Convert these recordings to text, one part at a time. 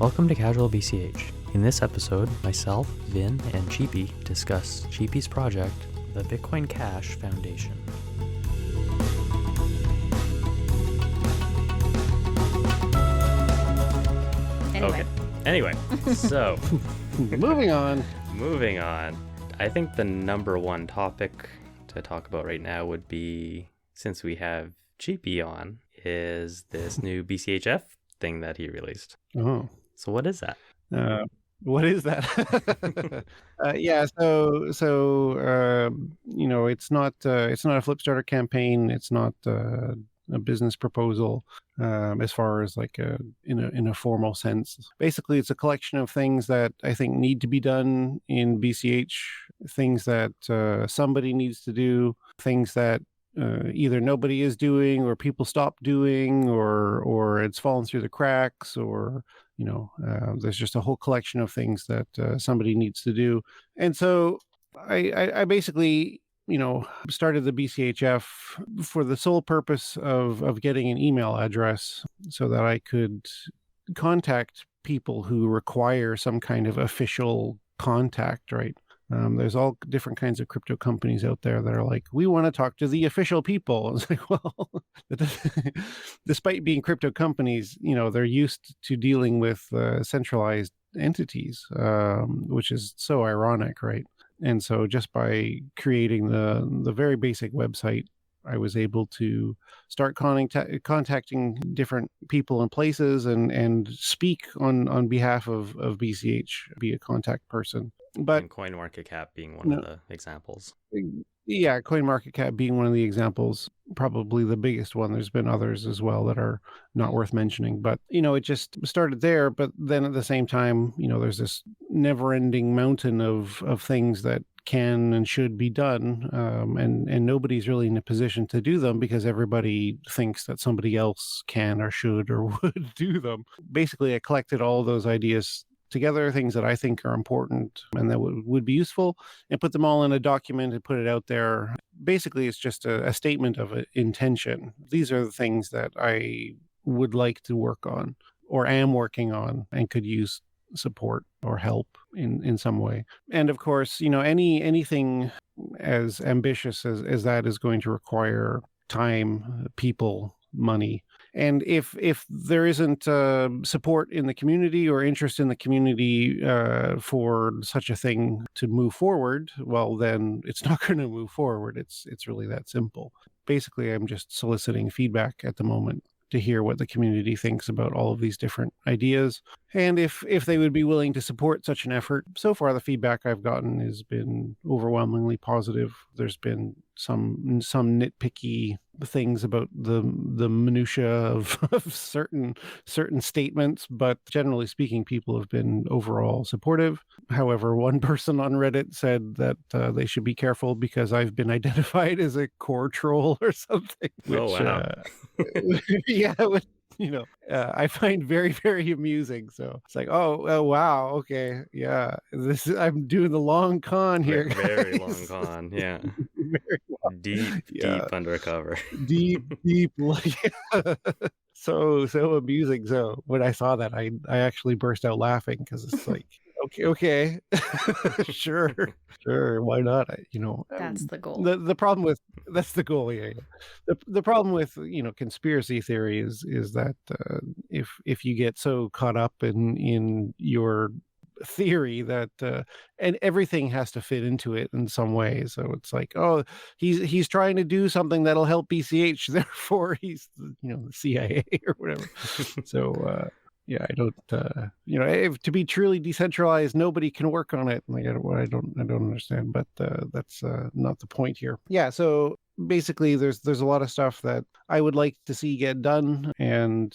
Welcome to CasualBCH. In this episode, myself, Vin, and Cheapy discuss Cheapy's project, the Bitcoin Cash Foundation. Anyway, so moving on. I think the number one topic to talk about right now would be, since we have Cheapy on, is this new BCHF thing that he released. Oh. So what is that? What is that? It's not a Flipstarter campaign. It's not a business proposal as far as like in a formal sense. Basically, it's a collection of things that I think need to be done in BCH, things that somebody needs to do, things that either nobody is doing or people stop doing or it's fallen through the cracks or there's just a whole collection of things that somebody needs to do. And so I basically started the BCHF for the sole purpose of getting an email address so that I could contact people who require some kind of official contact, right? There's all different kinds of crypto companies out there that are like, we want to talk to the official people. It's like, well, despite being crypto companies, they're used to dealing with centralized entities, which is so ironic, right? And so just by creating the very basic website, I was able to start contacting different people and places and speak on behalf of BCH, be a contact person. But and CoinMarketCap being one of the examples. Yeah, CoinMarketCap being one of the examples, probably the biggest one. There's been others as well that are not worth mentioning. But, it just started there. But then at the same time, there's this never-ending mountain of things that can and should be done. And nobody's really in a position to do them because everybody thinks that somebody else can or should or would do them. Basically, I collected all those ideas together, things that I think are important and that would be useful, and put them all in a document and put it out there. Basically, it's just a statement of intention. These are the things that I would like to work on or am working on and could use support or help in some way. And of course, anything as ambitious as that is going to require time, people, money. And if there isn't support in the community or interest in the community for such a thing to move forward, well, then it's not going to move forward. It's really that simple. Basically, I'm just soliciting feedback at the moment to hear what the community thinks about all of these different ideas, and if they would be willing to support such an effort. So far, the feedback I've gotten has been overwhelmingly positive. There's been some nitpicky things about the minutia of certain statements, but generally speaking, people have been overall supportive. However, one person on Reddit said that they should be careful because I've been identified as a core troll or something. Which, wow. Yeah, I find very, very amusing. So it's like, oh wow, okay, yeah, I'm doing the long con here. Very long con, yeah. Very long. Deep undercover. deep, like so amusing. So when I saw that, I actually burst out laughing because it's like, okay, sure, why not? That's the goal. The problem with that's the goal. Yeah. The problem with conspiracy theory is that if you get so caught up in your theory that and everything has to fit into it in some way, so it's like, oh, he's trying to do something that'll help BCH, therefore he's the CIA or whatever. So yeah, I don't if to be truly decentralized, nobody can work on it. Like, I don't understand, but that's not the point here. Yeah, so basically there's a lot of stuff that I would like to see get done, and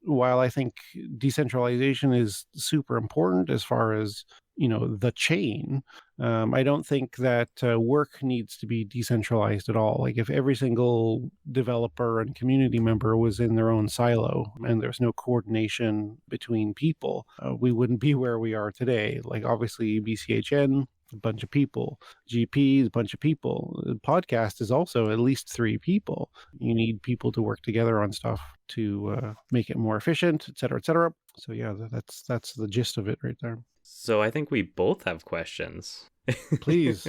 while I think decentralization is super important as far as the chain, I don't think that work needs to be decentralized at all. Like, if every single developer and community member was in their own silo and there's no coordination between people, we wouldn't be where we are today. Like, obviously BCHN a bunch of people. GP is a bunch of people. The podcast is also at least 3 people. You need people to work together on stuff to make it more efficient, et cetera, et cetera. So yeah, that's the gist of it right there. So I think we both have questions. Please.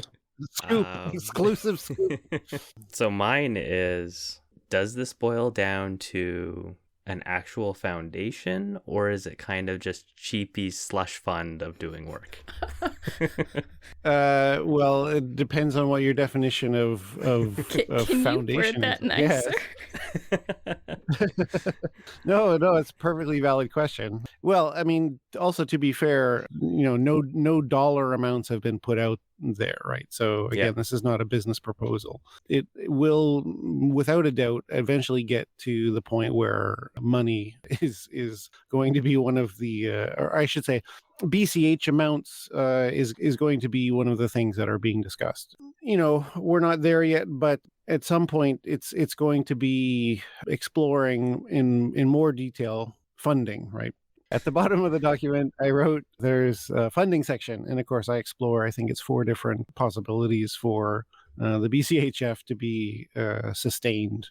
Scoop. Exclusive scoop. So mine is, does this boil down to an actual foundation, or is it kind of just Cheapy's slush fund of doing work? Well, it depends on what your definition of Can foundation you word that is. nicer? No, it's a perfectly valid question. Well, I mean, also to be fair, no dollar amounts have been put out there, right? So again, This is not a business proposal. It will, without a doubt, eventually get to the point where money is going to be one of the, or I should say, BCH amounts is going to be one of the things that are being discussed. We're not there yet, but at some point it's going to be exploring in more detail funding, right? At the bottom of the document, I wrote there's a funding section. And of course, I explore, I think it's 4 different possibilities for the BCHF to be sustained.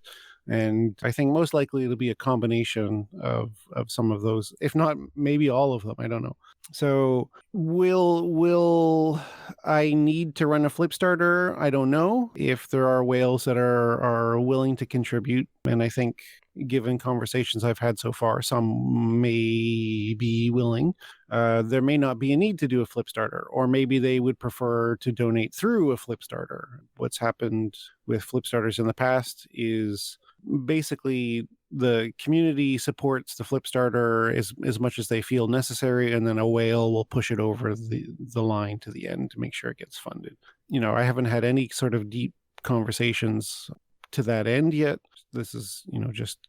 And I think most likely it'll be a combination of some of those, if not maybe all of them. I don't know. So will I need to run a flip starter? I don't know. If there are whales that are willing to contribute, and I think given conversations I've had so far, some may be willing. There may not be a need to do a flip starter, or maybe they would prefer to donate through a flip starter. What's happened with flip starters in the past is basically the community supports the flip starter as much as they feel necessary, and then a whale will push it over the line to the end to make sure it gets funded. I haven't had any sort of deep conversations to that end yet. This is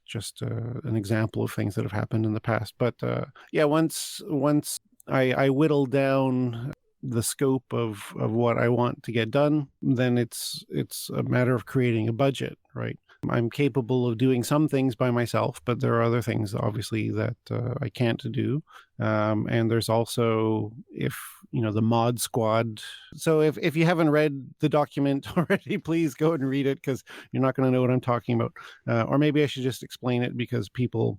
just an example of things that have happened in the past. But once I whittle down the scope of what I want to get done, then it's a matter of creating a budget, right? I'm capable of doing some things by myself, but there are other things obviously that I can't do. And there's also, if the mod squad. So if you haven't read the document already, please go and read it, because you're not going to know what I'm talking about. Or maybe I should just explain it, because people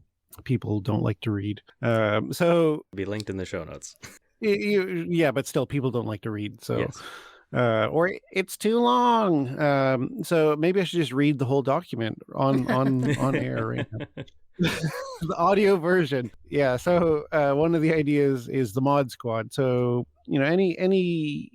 don't like to read. So be linked in the show notes. Yeah, but still, people don't like to read. So. Yes. Or it's too long. So maybe I should just read the whole document on air right now. The audio version. Yeah. So one of the ideas is the mod squad. So any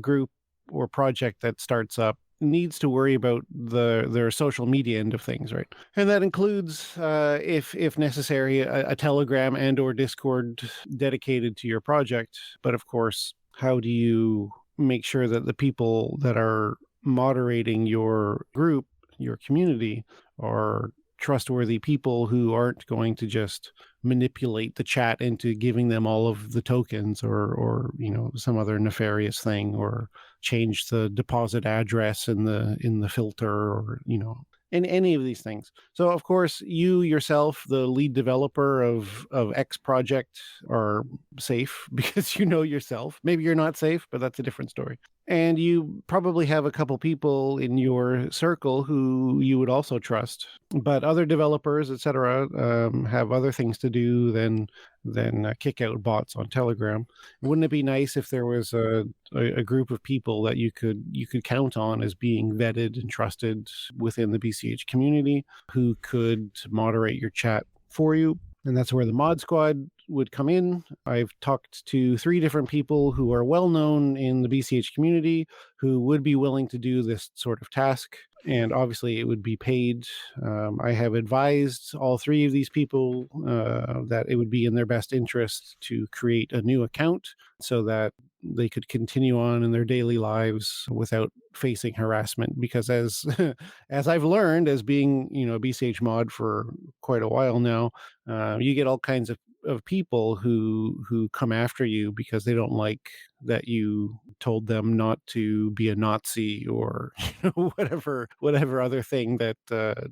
group or project that starts up needs to worry about their social media end of things, right? And that includes, if necessary, a Telegram and or Discord dedicated to your project. But of course, how do you make sure that the people that are moderating your group, your community, are trustworthy people who aren't going to just manipulate the chat into giving them all of the tokens, or some other nefarious thing, or change the deposit address in the filter, or in any of these things. So of course, you yourself, the lead developer of X project, are safe because yourself. Maybe you're not safe, but that's a different story. And you probably have a couple people in your circle who you would also trust, but other developers, etc., have other things to do than kick out bots on Telegram. Wouldn't it be nice if there was a group of people that you could count on as being vetted and trusted within the BCH community, who could moderate your chat for you? And that's where the mod squad would come in. I've talked to 3 different people who are well known in the BCH community who would be willing to do this sort of task. And obviously it would be paid. I have advised all 3 of these people that it would be in their best interest to create a new account so that they could continue on in their daily lives without facing harassment. Because as I've learned, as being a BCH mod for quite a while now, you get all kinds of people who come after you because they don't like that you told them not to be a Nazi, or whatever other thing that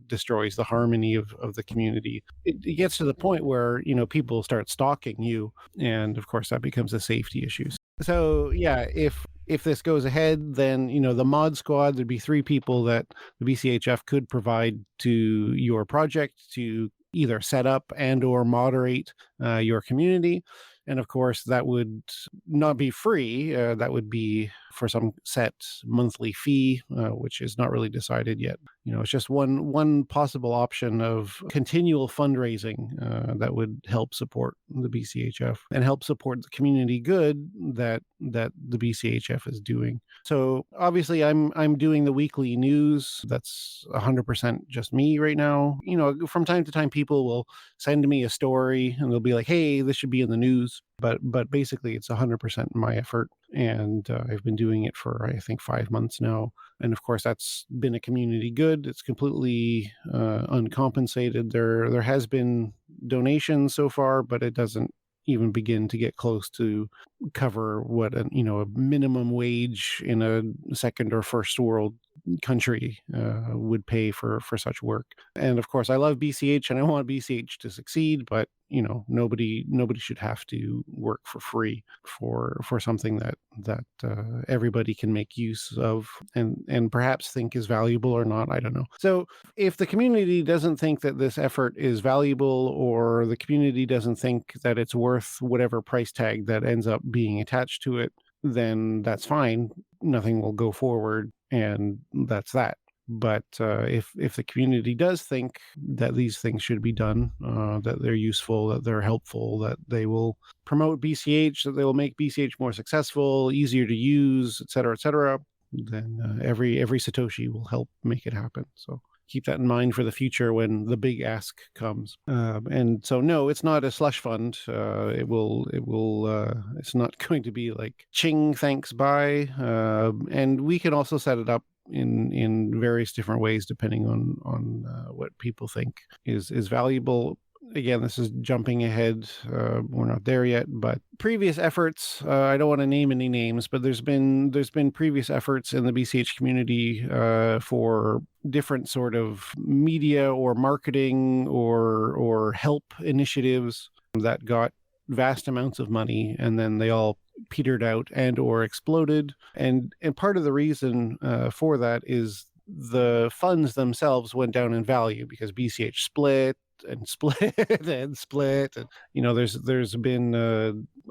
destroys the harmony of the community. It gets to the point where people start stalking you, and of course that becomes a safety issue. So yeah, if if this goes ahead, then, the mod squad, there'd be 3 people that the BCHF could provide to your project to either set up and or moderate your community. And of course, that would not be free. That would be for some set monthly fee, which is not really decided yet. It's just one possible option of continual fundraising that would help support the BCHF and help support the community good that the BCHF is doing. So obviously, I'm doing the weekly news. That's 100% just me right now. From time to time, people will send me a story and they'll be like, "Hey, this should be in the news." But basically, it's 100% my effort, and I've been doing it for, I think, 5 months now. And of course, that's been a community good. It's completely uncompensated. There has been donations so far, but it doesn't even begin to get close to cover what a minimum wage in a second or first world country would pay for such work. And of course, I love BCH and I want BCH to succeed, but nobody should have to work for free for something that everybody can make use of and perhaps think is valuable or not. I don't know. So if the community doesn't think that this effort is valuable, or the community doesn't think that it's worth whatever price tag that ends up being attached to it, then that's fine. Nothing will go forward, and that's that. But if the community does think that these things should be done, that they're useful, that they're helpful, that they will promote BCH, that they will make BCH more successful, easier to use, et cetera, then every Satoshi will help make it happen. So keep that in mind for the future when the big ask comes. And so, no, it's not a slush fund. It will. It's not going to be like ching, thanks, bye. And we can also set it up in various different ways depending on what people think is valuable. Again, this is jumping ahead. We're not there yet, but previous efforts, I don't want to name any names, but there's been previous efforts in the BCH community for different sort of media or marketing or help initiatives that got vast amounts of money, and then they all petered out and or exploded. And part of the reason for that is the funds themselves went down in value because BCH split and split and split. And, there's been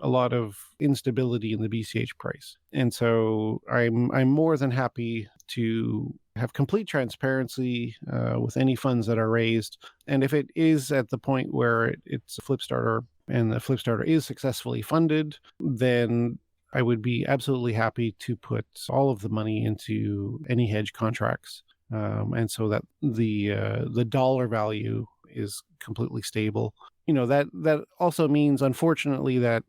a lot of instability in the BCH price. And so I'm more than happy to have complete transparency with any funds that are raised. And if it is at the point where it's a Flipstarter and the Flipstarter is successfully funded, then I would be absolutely happy to put all of the money into any hedge contracts. And so that the dollar value is completely stable. That also means, unfortunately, that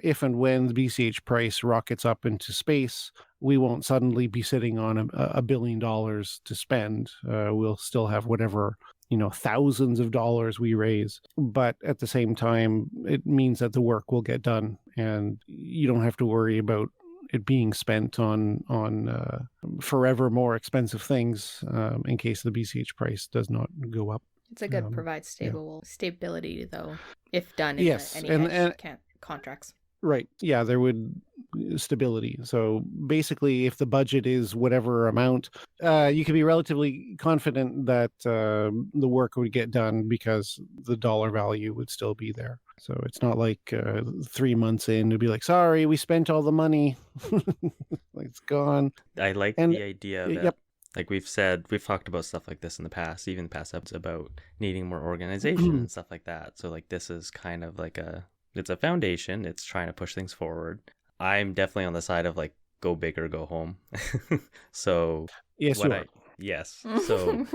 if and when the BCH price rockets up into space, we won't suddenly be sitting on $1 billion to spend. We'll still have whatever, thousands of dollars we raise. But at the same time, it means that the work will get done, and you don't have to worry about it being spent on forever more expensive things in case the BCH price does not go up. It's a good provide stability, though, if done in any contracts. Right. Yeah, there would stability. So basically, if the budget is whatever amount, you can be relatively confident that the work would get done because the dollar value would still be there. So it's not like 3 months in to be like, sorry, we spent all the money. Like, it's gone. I like the idea that, like we've talked about stuff like this in the past, even past episodes about needing more organization and stuff like that. So like this is kind of like it's a foundation. It's trying to push things forward. I'm definitely on the side of like, go big or go home. So yes, you are. Yes. So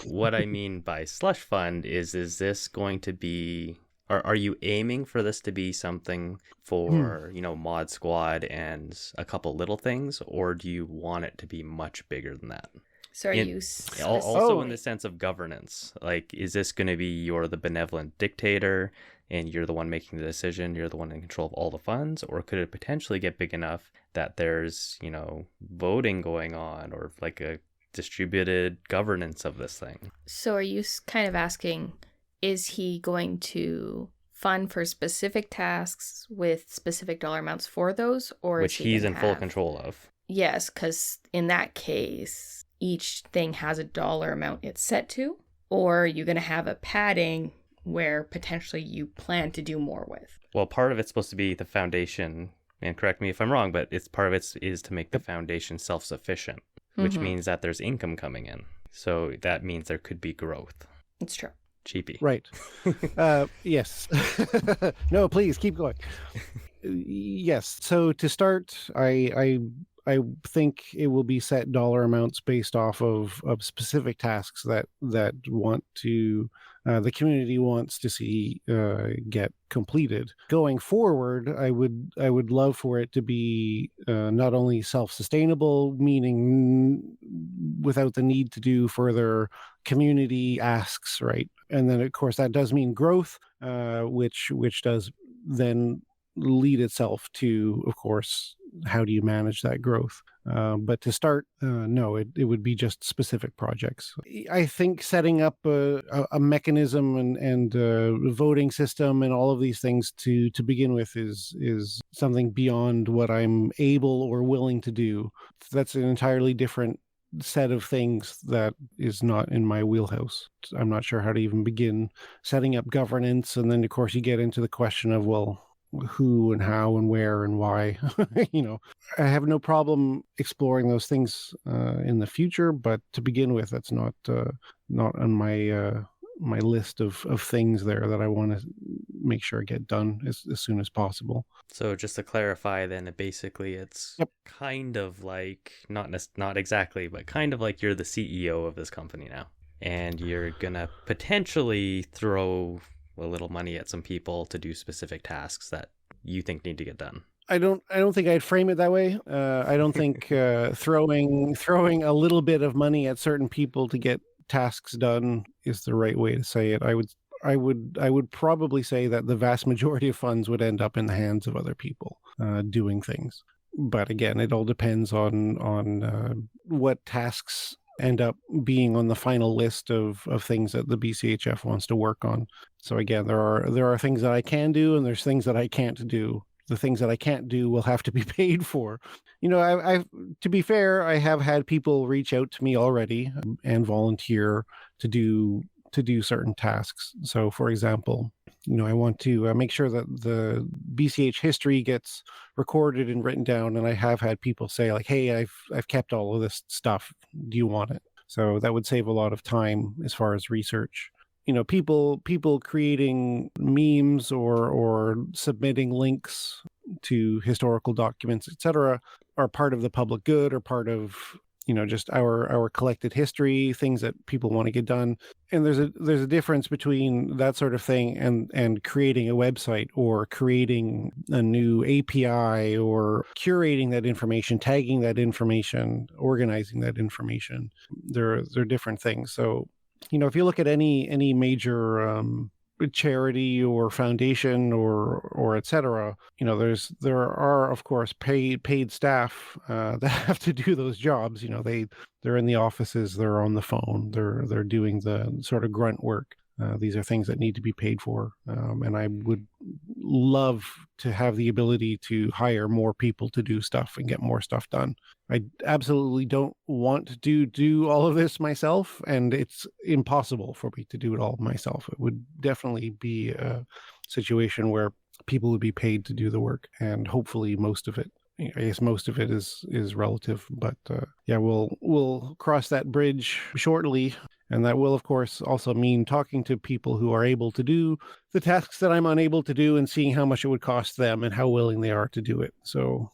what I mean by slush fund is this going to be, are you aiming for this to be something for, Mod Squad and a couple little things, or do you want it to be much bigger than that? So are you also in the sense of governance? Like, is this going to be you're the benevolent dictator and you're the one making the decision, you're the one in control of all the funds, or could it potentially get big enough that there's, voting going on or like a distributed governance of this thing? So are you kind of asking, is he going to fund for specific tasks with specific dollar amounts for those, or which he's in full control of. Yes, because in that case, each thing has a dollar amount it's set to, or you're going to have a padding where potentially you plan to do more with. Well, part of it's supposed to be the foundation, and correct me if I'm wrong, but it's part of it is to make the foundation self-sufficient, which means that there's income coming in. So that means there could be growth. It's true. Cheapy. Right. Yes. No, please keep going. Yes. So to start, I think it will be set dollar amounts based off of specific tasks that want to the community wants to see get completed. Going forward, I would love for it to be not only self-sustainable, meaning without the need to do further community asks, right? And then of course that does mean growth, which does then lead itself to, of course, how do you manage that growth? But to start, no, it would be just specific projects. I think setting up a mechanism and voting system and all of these things to begin with is something beyond what I'm able or willing to do. That's an entirely different set of things that is not in my wheelhouse. I'm not sure how to even begin setting up governance. And then, of course, you get into the question of, well, who and how and where and why. I have no problem exploring those things in the future, but to begin with, that's not on my list of things there that I want to make sure get done as soon as possible. So just to clarify, then basically it's kind of like not exactly, but kind of like you're the CEO of this company now, and you're gonna potentially throw a little money at some people to do specific tasks that you think need to get done. I don't think I'd frame it that way. I don't think throwing a little bit of money at certain people to get tasks done is the right way to say it. I would probably say that the vast majority of funds would end up in the hands of other people doing things. But again, it all depends on what tasks end up being on the final list of things that the BCHF wants to work on. So again, there are things that I can do and there's things that I can't do. The things that I can't do will have to be paid for. I've to be fair, I have had people reach out to me already and volunteer to do certain tasks. So for example, I want to make sure that the BCH history gets recorded and written down. And I have had people say like, hey, I've kept all of this stuff. Do you want it? So that would save a lot of time as far as research. People creating memes or submitting links to historical documents, etc., are part of the public good or part of just our collected history, things that people want to get done. And there's a difference between that sort of thing and creating a website or creating a new API or curating that information, tagging that information, organizing that information. They're different things. So, if you look at any major charity or foundation or et cetera, there are of course paid staff that have to do those jobs. They're in the offices, they're on the phone, they're doing the sort of grunt work. These are things that need to be paid for, and I would love to have the ability to hire more people to do stuff and get more stuff done. I absolutely don't want to do all of this myself, and it's impossible for me to do it all myself. It would definitely be a situation where people would be paid to do the work, and hopefully most of it. I guess most of it is relative, but we'll cross that bridge shortly. And that will, of course, also mean talking to people who are able to do the tasks that I'm unable to do and seeing how much it would cost them and how willing they are to do it. So,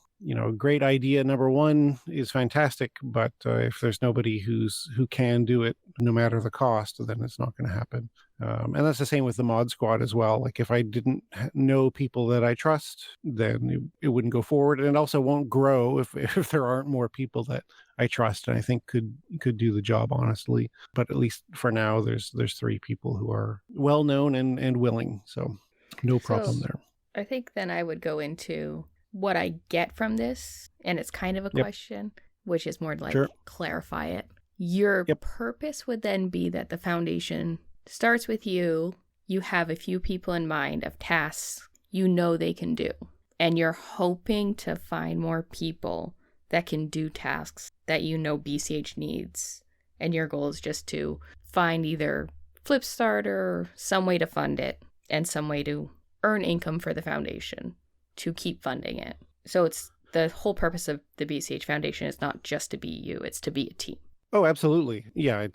great idea number one is fantastic, but if there's nobody who can do it, no matter the cost, then it's not going to happen. And that's the same with the mod squad as well. Like if I didn't know people that I trust, then it wouldn't go forward, and it also won't grow if there aren't more people that I trust and I think could do the job honestly. But at least for now, there's 3 people who are well known and willing, so no problem there. I think then I would go into what I get from this, and it's kind of a question, which is more like clarify it. Your purpose would then be that the foundation starts with you. you have a few people in mind of tasks you know they can do. And you're hoping to find more people that can do tasks that you know BCH needs. And your goal is just to find either Flipstarter, some way to fund it, and some way to earn income for the foundation to keep funding it. So it's the whole purpose of the BCH Foundation is not just to be you, it's to be a team. Oh, absolutely. Yeah, I've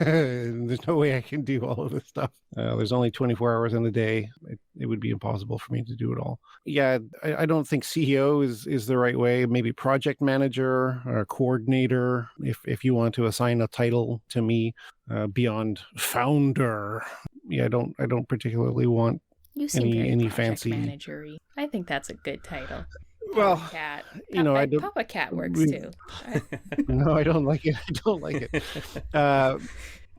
there's no way I can do all of this stuff. There's only 24 hours in the day. It would be impossible for me to do it all. Yeah, I don't think CEO is the right way. Maybe project manager or coordinator, if you want to assign a title to me beyond founder. Yeah, I don't particularly want You seem very any project fancy managery. I think that's a good title. Well, Papa Cat. I don't. Papa Cat works too. No, I don't like it. I don't like it.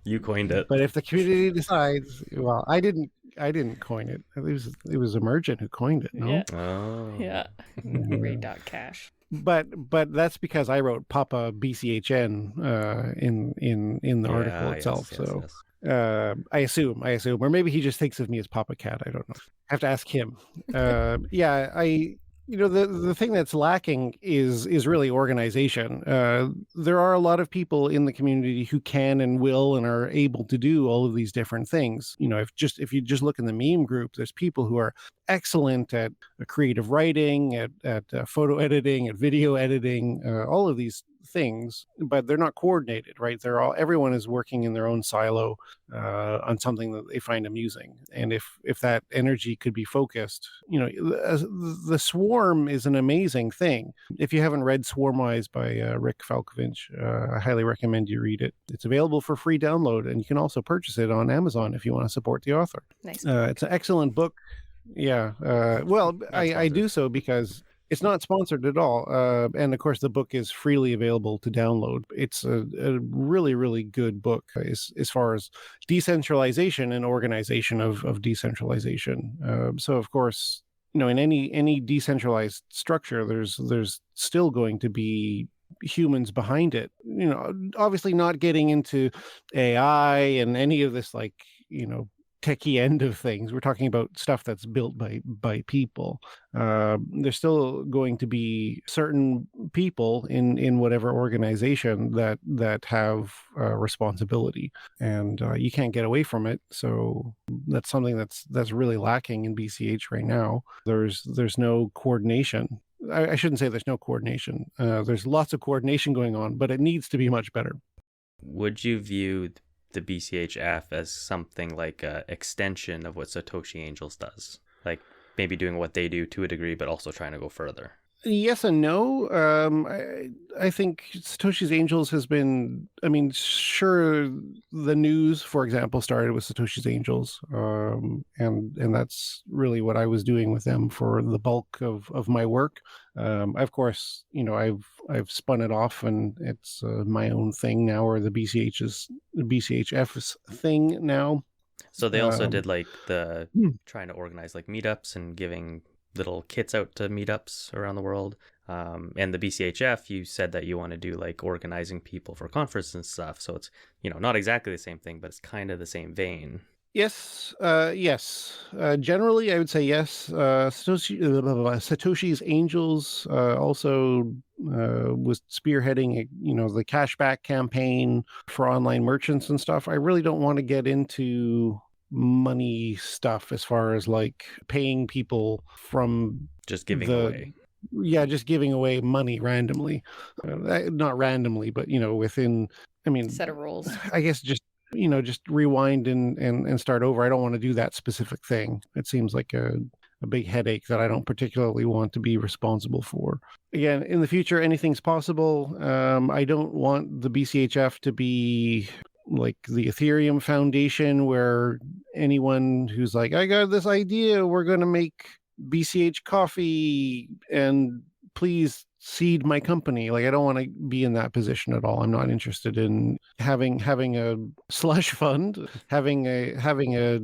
You coined it. But if the community decides, well, I didn't coin it. It was Emergent who coined it. No. Yeah. Oh. Yeah. Ray.cash. But that's because I wrote Papa BCHN in the article itself. I assume, or maybe he just thinks of me as Papa Cat. I don't know. I have to ask him. The thing that's lacking is really organization. There are a lot of people in the community who can and will and are able to do all of these different things. If you just look in the meme group, there's people who are excellent at creative writing, at photo editing, at video editing, all of these things, but they're not coordinated, right? Everyone is working in their own silo on something that they find amusing. And if that energy could be focused, the Swarm is an amazing thing. If you haven't read Swarmwise by Rick Falkovich, I highly recommend you read it. It's available for free download, and you can also purchase it on Amazon if you want to support the author. Nice. It's an excellent book. Yeah. I do so because it's not sponsored at all. And of course, the book is freely available to download. It's a really, really good book as far as decentralization and organization of decentralization. So, of course, in any decentralized structure, there's still going to be humans behind it. Obviously not getting into AI and any of this, techie end of things. We're talking about stuff that's built by people. There's still going to be certain people in whatever organization that have responsibility, and you can't get away from it. So that's something that's really lacking in BCH right now. There's no coordination. I shouldn't say there's no coordination. There's lots of coordination going on, but it needs to be much better. Would you view the BCHF as something like an extension of what Satoshi Angels does? Like maybe doing what they do to a degree, but also trying to go further? Yes and no. I think Satoshi's Angels has been, sure, the news, for example, started with Satoshi's Angels. And that's really what I was doing with them for the bulk of my work. Of course, I've spun it off and it's my own thing now, or the BCHF's thing now. So they also did trying to organize meetups and giving little kits out to meetups around the world. And the BCHF, you said that you want to do organizing people for conferences and stuff. So it's, not exactly the same thing, but it's kind of the same vein. Yes. Generally, I would say yes. Satoshi's Angels also was spearheading, the cashback campaign for online merchants and stuff. I really don't want to get into money stuff as far as paying people from just giving away. Yeah, just giving away money randomly. Not randomly, but within, set of rules. I guess just rewind and start over. I don't want to do that specific thing. It seems like a big headache that I don't particularly want to be responsible for. Again, in the future, anything's possible. I don't want the BCHF to be like the Ethereum Foundation, where anyone who's I got this idea, we're going to make BCH coffee and please seed my company. I don't want to be in that position at all. I'm not interested in having a slush fund, having a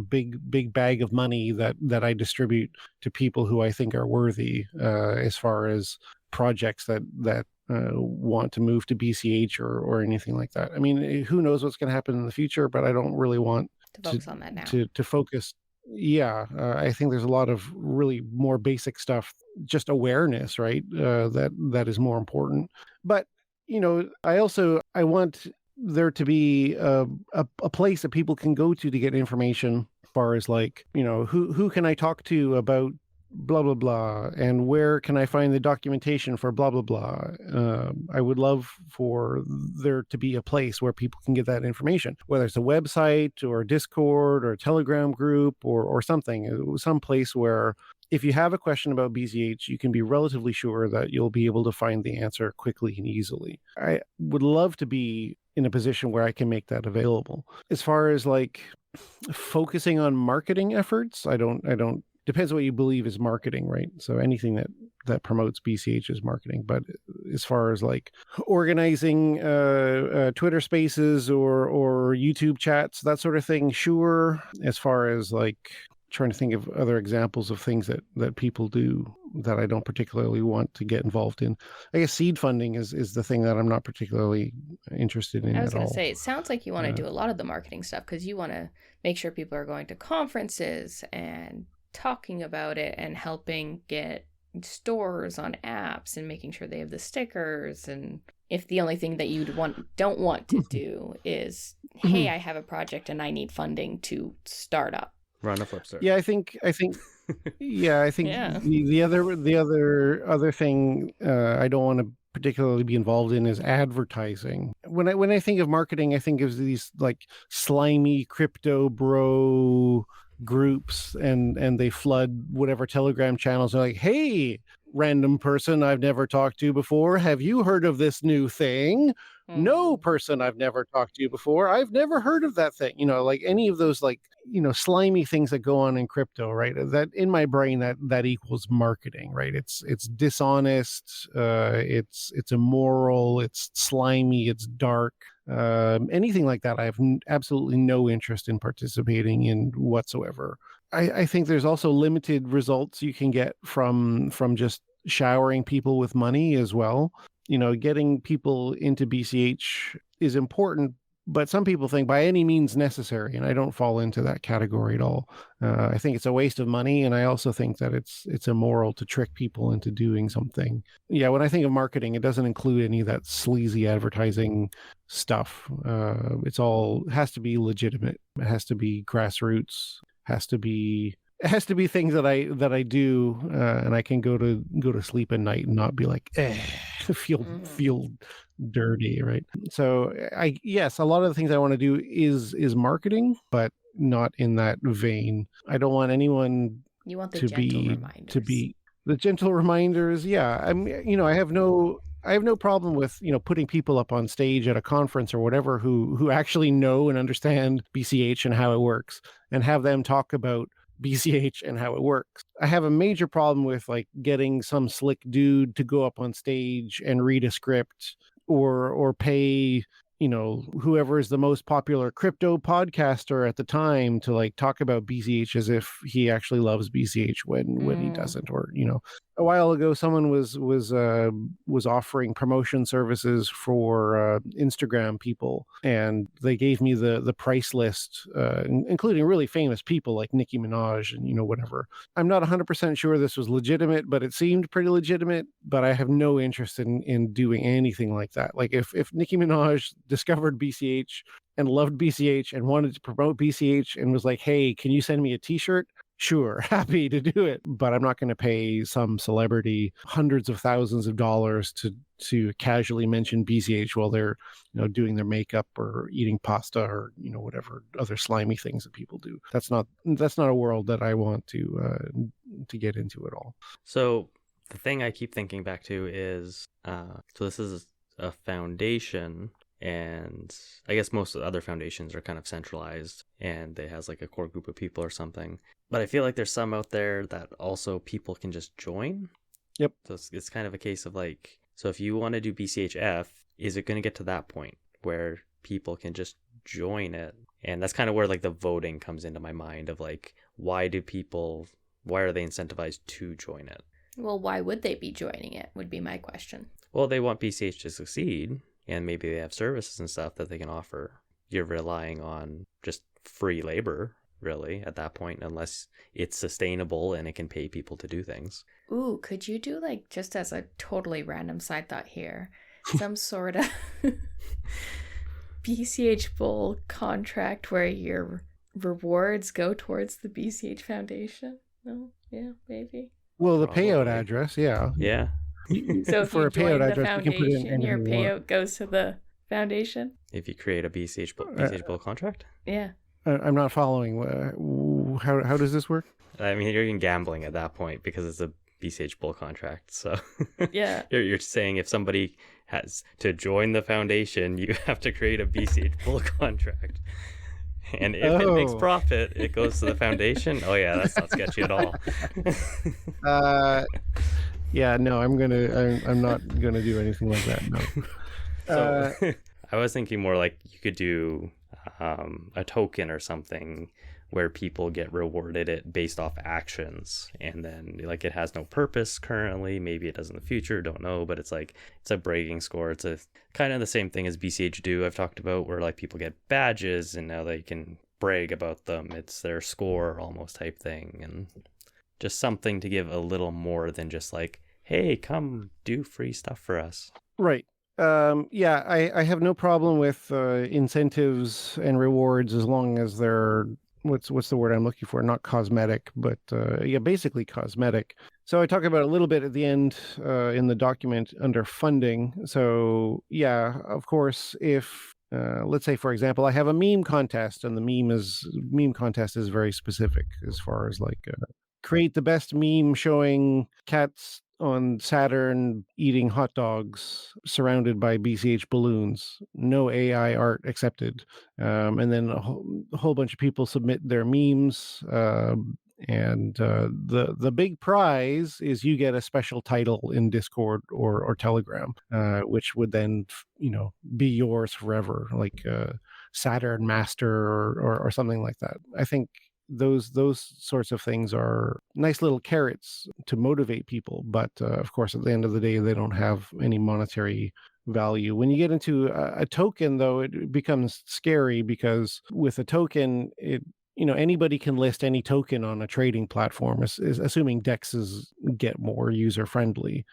big bag of money that I distribute to people who I think are worthy, as far as projects that want to move to BCH or anything like that. I mean, who knows what's going to happen in the future, but I don't really want To focus on that now. to focus. Yeah, I think there's a lot of really more basic stuff, just awareness, right? That is more important. But I want there to be a place that people can go to get information, as far as like, who can I talk to about blah blah blah, and where can I find the documentation for blah blah blah. I would love for there to be a place where people can get that information, whether it's a website or a Discord or a Telegram group or something, some place where if you have a question about BCH, you can be relatively sure that you'll be able to find the answer quickly and easily. I would love to be in a position where I can make that available. As far as like focusing on marketing efforts, I don't depends what you believe is marketing, right? So anything that promotes BCH is marketing. But as far as like organizing Twitter spaces or YouTube chats, that sort of thing, sure. As far as like trying to think of other examples of things that people do that I don't particularly want to get involved in. I guess seed funding is the thing that I'm not particularly interested in at all. I was going to say, it sounds like you want to do a lot of the marketing stuff because you want to make sure people are going to conferences and talking about it and helping get stores on apps and making sure they have the stickers. And if the only thing that you don't want to do is, hey, I have a project and I need funding to start up. Run a flip store. Yeah, I think yeah. the other thing I don't want to particularly be involved in is advertising. When I think of marketing, I think of these like slimy crypto bro groups and they flood whatever Telegram channels. They're like, hey, random person I've never talked to before, have you heard of this new thing? No, person I've never talked to you before, I've never heard of that thing. Like any of those like slimy things that go on in crypto, right? That in my brain that equals marketing, right? It's dishonest, it's immoral, it's slimy, it's dark. Anything like that I have absolutely no interest in participating in whatsoever. I think there's also limited results you can get from just showering people with money as well. Getting people into BCH is important, but some people think by any means necessary, and I don't fall into that category at all. I think it's a waste of money, and I also think that it's immoral to trick people into doing something. Yeah, when I think of marketing, it doesn't include any of that sleazy advertising stuff. It's all has to be legitimate. It has to be grassroots. It has to be things that I do, and I can go to sleep at night and not be like, feel dirty, right? So yes, a lot of the things I want to do is marketing, but not in that vein. I don't want anyone you want the gentle reminders. To be the gentle reminders. Yeah, I have no problem with putting people up on stage at a conference or whatever who actually know and understand BCH and how it works, and have them talk about BCH and how it works. I have a major problem with like getting some slick dude to go up on stage and read a script or pay whoever is the most popular crypto podcaster at the time to like talk about BCH as if he actually loves BCH when he doesn't. Or a while ago someone was offering promotion services for Instagram people, and they gave me the price list, including really famous people like Nicki Minaj and whatever. I'm not 100% sure this was legitimate, but it seemed pretty legitimate. But I have no interest in doing anything like that. Like if Nicki Minaj discovered BCH and loved BCH and wanted to promote BCH and was like, hey, can you send me a t-shirt? Sure, happy to do it. But I'm not going to pay some celebrity hundreds of thousands of dollars to casually mention BCH while they're doing their makeup or eating pasta or whatever other slimy things that people do. That's not a world that I want to get into at all. So the thing I keep thinking back to is so this is a foundation, and I guess most of the other foundations are kind of centralized and it has like a core group of people or something. But I feel like there's some out there that also people can just join. Yep. So it's kind of a case of like, so if you want to do BCHF, is it going to get to that point where people can just join it? And that's kind of where like the voting comes into my mind of like, why are they incentivized to join it? Well, why would they be joining it would be my question. Well, they want BCH to succeed, and maybe they have services and stuff that they can offer. You're relying on just free labor, really, at that point, unless it's sustainable and it can pay people to do things. Ooh, could you do, like, just as a totally random side thought here, some sort of BCH Bull contract where your rewards go towards the BCH Foundation? No? Yeah, maybe. Well, the Probably. payout address, yeah. Yeah. So if For you a join payout the address, you can put in foundation, your anything you want. payout goes to the foundation? If you create a BCH Bull contract. Yeah. I'm not following. How does this work? I mean, you're even gambling at that point because it's a BCH Bull contract. So Yeah. you're saying if somebody has to join the foundation, you have to create a BCH Bull contract. And if it makes profit, it goes to the foundation. Oh yeah, that's not sketchy at all. Yeah, no, I'm not gonna do anything like that. No. So I was thinking more like you could do a token or something where people get rewarded it based off actions, and then like it has no purpose currently, maybe it does in the future, don't know, but it's like it's a bragging score. It's a kind of the same thing as BCH do I've talked about, where like people get badges and now they can brag about them. It's their score almost type thing, and just something to give a little more than just like, hey, come do free stuff for us. Right. Yeah, I have no problem with incentives and rewards as long as they're what's the word I'm looking for? Not cosmetic, but yeah, basically cosmetic. So I talk about it a little bit at the end in the document under funding. So yeah, of course, if let's say, for example, I have a meme contest, and the meme contest is very specific as far as like create the best meme showing cats on Saturn eating hot dogs surrounded by BCH balloons. No AI art accepted. And then a whole bunch of people submit their memes. And the big prize is you get a special title in Discord or Telegram, which would then be yours forever, like Saturn Master or something like that. I think those sorts of things are nice little carrots to motivate people, but of course at the end of the day they don't have any monetary value. When you get into a token, though, it becomes scary, because with a token, anybody can list any token on a trading platform, assuming dexes get more user friendly.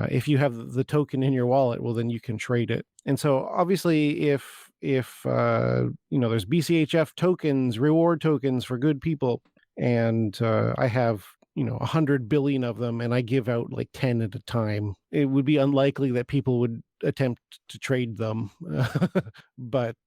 If you have the token in your wallet, well, then you can trade it. And so obviously if there's BCHF tokens, reward tokens for good people, and I have 100 billion of them, and I give out like 10 at a time, it would be unlikely that people would attempt to trade them. But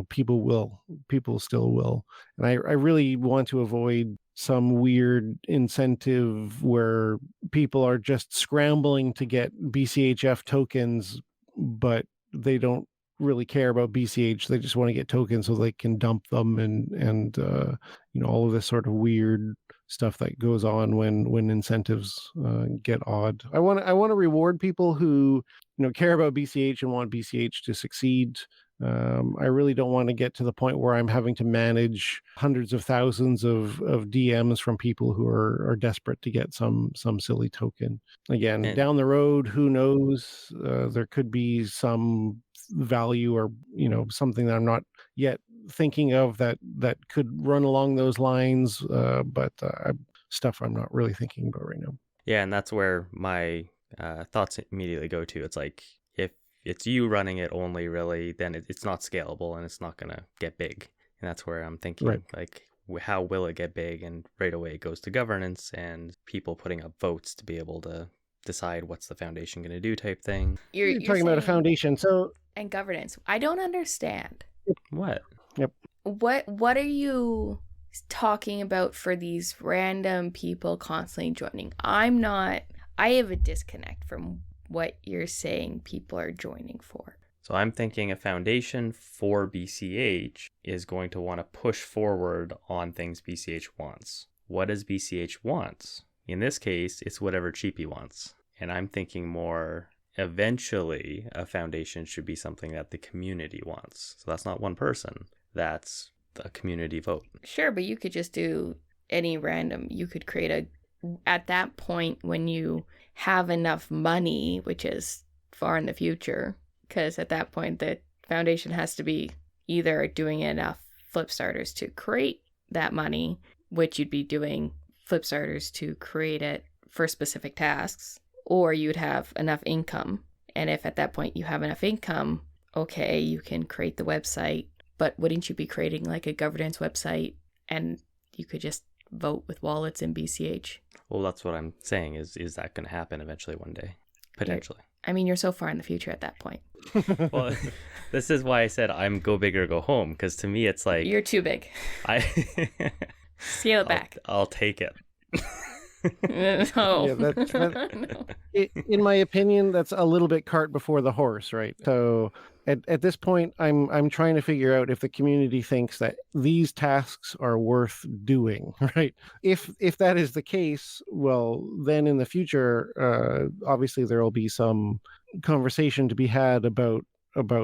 people still will. And I really want to avoid some weird incentive where people are just scrambling to get BCHF tokens, but they don't really care about BCH. They just want to get tokens so they can dump them, and all of this sort of weird stuff that goes on when incentives get odd. I want to reward people who care about BCH and want BCH to succeed. I really don't want to get to the point where I'm having to manage hundreds of thousands of DMs from people who are desperate to get some silly token. Again, down the road, who knows? There could be some value or something that I'm not yet thinking of that could run along those lines, but stuff I'm not really thinking about right now. Yeah, and that's where my thoughts immediately go to. It's like, if it's you running it only, really, then it's not scalable and it's not going to get big. And that's where I'm thinking, right, like, how will it get big? And right away it goes to governance and people putting up votes to be able to decide what's the foundation going to do type thing. You're talking about a foundation, so... And governance. I don't understand. What? Yep. What are you talking about for these random people constantly joining? I have a disconnect from what you're saying people are joining for. So I'm thinking a foundation for BCH is going to want to push forward on things BCH wants. What does BCH want? In this case, it's whatever Cheapy wants. And I'm thinking more, eventually a foundation should be something that the community wants. So that's not one person. That's a community vote. Sure, but you could just do any random. You could create at that point, when you have enough money, which is far in the future, because at that point the foundation has to be either doing enough flip starters to create that money, which you'd be doing flip starters to create it for specific tasks, or you'd have enough income. And if at that point you have enough income, okay, you can create the website, but wouldn't you be creating like a governance website and you could just vote with wallets in BCH? Well, that's what I'm saying is that going to happen eventually one day? Potentially. You're so far in the future at that point. Well, this is why I said I'm go big or go home, because to me it's like... You're too big. Scale it back. I'll take it. No. No. In my opinion, that's a little bit cart before the horse, right? So at this point, I'm trying to figure out if the community thinks that these tasks are worth doing, right? If that is the case, well, then in the future, obviously there will be some conversation to be had about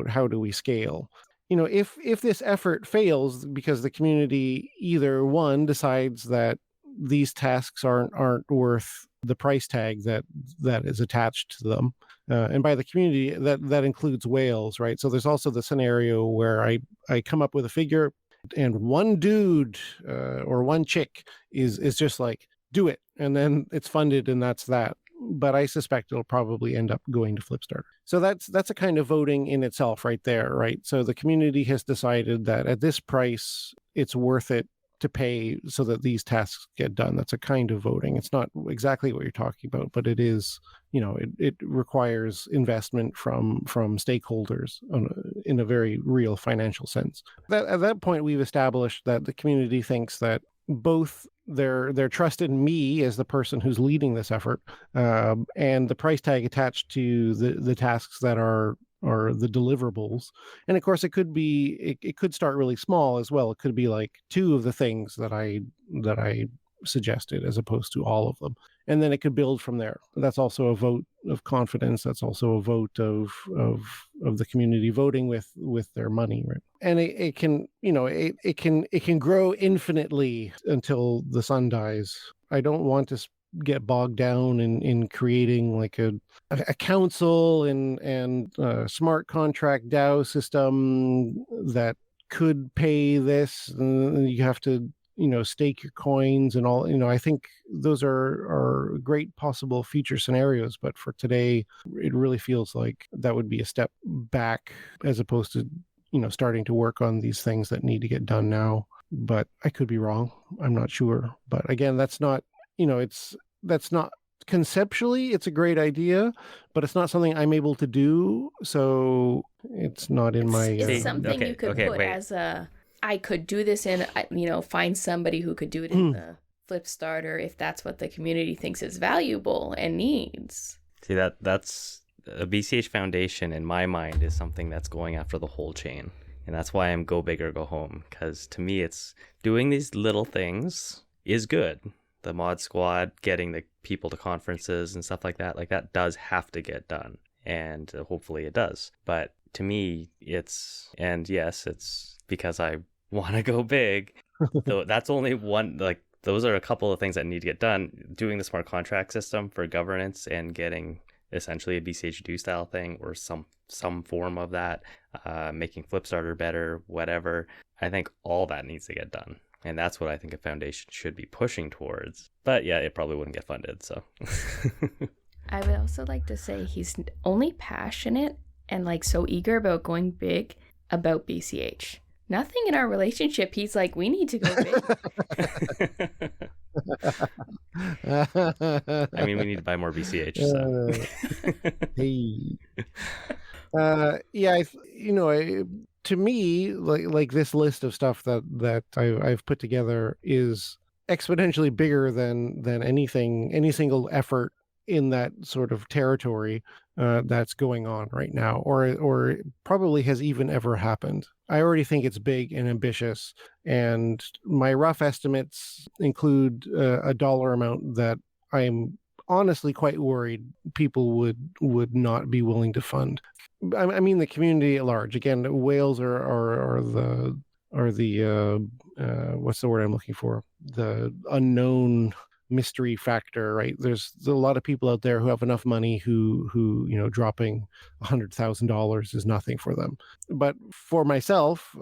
how do we scale. If this effort fails because the community either one decides that these tasks aren't worth the price tag that is attached to them, and by the community that includes whales, right? So there's also the scenario where I come up with a figure and one dude or one chick is just like, do it, and then it's funded and that's that. But I suspect it'll probably end up going to Flipstarter. So that's a kind of voting in itself right there, right? So the community has decided that at this price it's worth it to pay so that these tasks get done. That's a kind of voting. It's not exactly what you're talking about, but it is, it requires investment from stakeholders in a very real financial sense. At that point, we've established that the community thinks that both their trust in me as the person who's leading this effort, and the price tag attached to the tasks that are the deliverables. And of course, it could start really small as well. It could be like 2 of the things that I suggested as opposed to all of them, and then it could build from there. That's also a vote of confidence. That's also a vote of the community voting with their money, right? And it can it can grow infinitely until the sun dies. I don't want to get bogged down in creating like a council and smart contract DAO system that could pay this, and you have to stake your coins and all. I think those are great possible future scenarios, but for today it really feels like that would be a step back as opposed to starting to work on these things that need to get done now. But I could be wrong. I'm not sure. But again, that's not that's not conceptually, it's a great idea, but it's not something I'm able to do. So it's not in my. It's something you could put as a. I could do this in, find somebody who could do it in the flip starter if that's what the community thinks is valuable and needs. See, that's a BCH Foundation in my mind is something that's going after the whole chain, and that's why I'm go big or go home. Because to me, it's doing these little things is good. The mod squad, getting the people to conferences and stuff like that does have to get done, and hopefully it does. But to me, it's because I want to go big. So that's only one, those are a couple of things that need to get done. Doing the smart contract system for governance and getting essentially a BCH do style thing or some form of that, making Flipstarter better, whatever. I think all that needs to get done. And that's what I think a foundation should be pushing towards. But yeah, it probably wouldn't get funded, so. I would also like to say he's only passionate and so eager about going big about BCH. Nothing in our relationship, he's like, we need to go big. I mean, we need to buy more BCH. So. Hey. To me, like this list of stuff that I've put together is exponentially bigger than any single effort in that sort of territory that's going on right now, or probably has even ever happened. I already think it's big and ambitious, and my rough estimates include a dollar amount that I'm honestly quite worried people would not be willing to fund. I mean, the community at large. Again, whales are the what's the word I'm looking for? The unknown mystery factor, right? There's a lot of people out there who have enough money who dropping $100,000 is nothing for them. But for myself,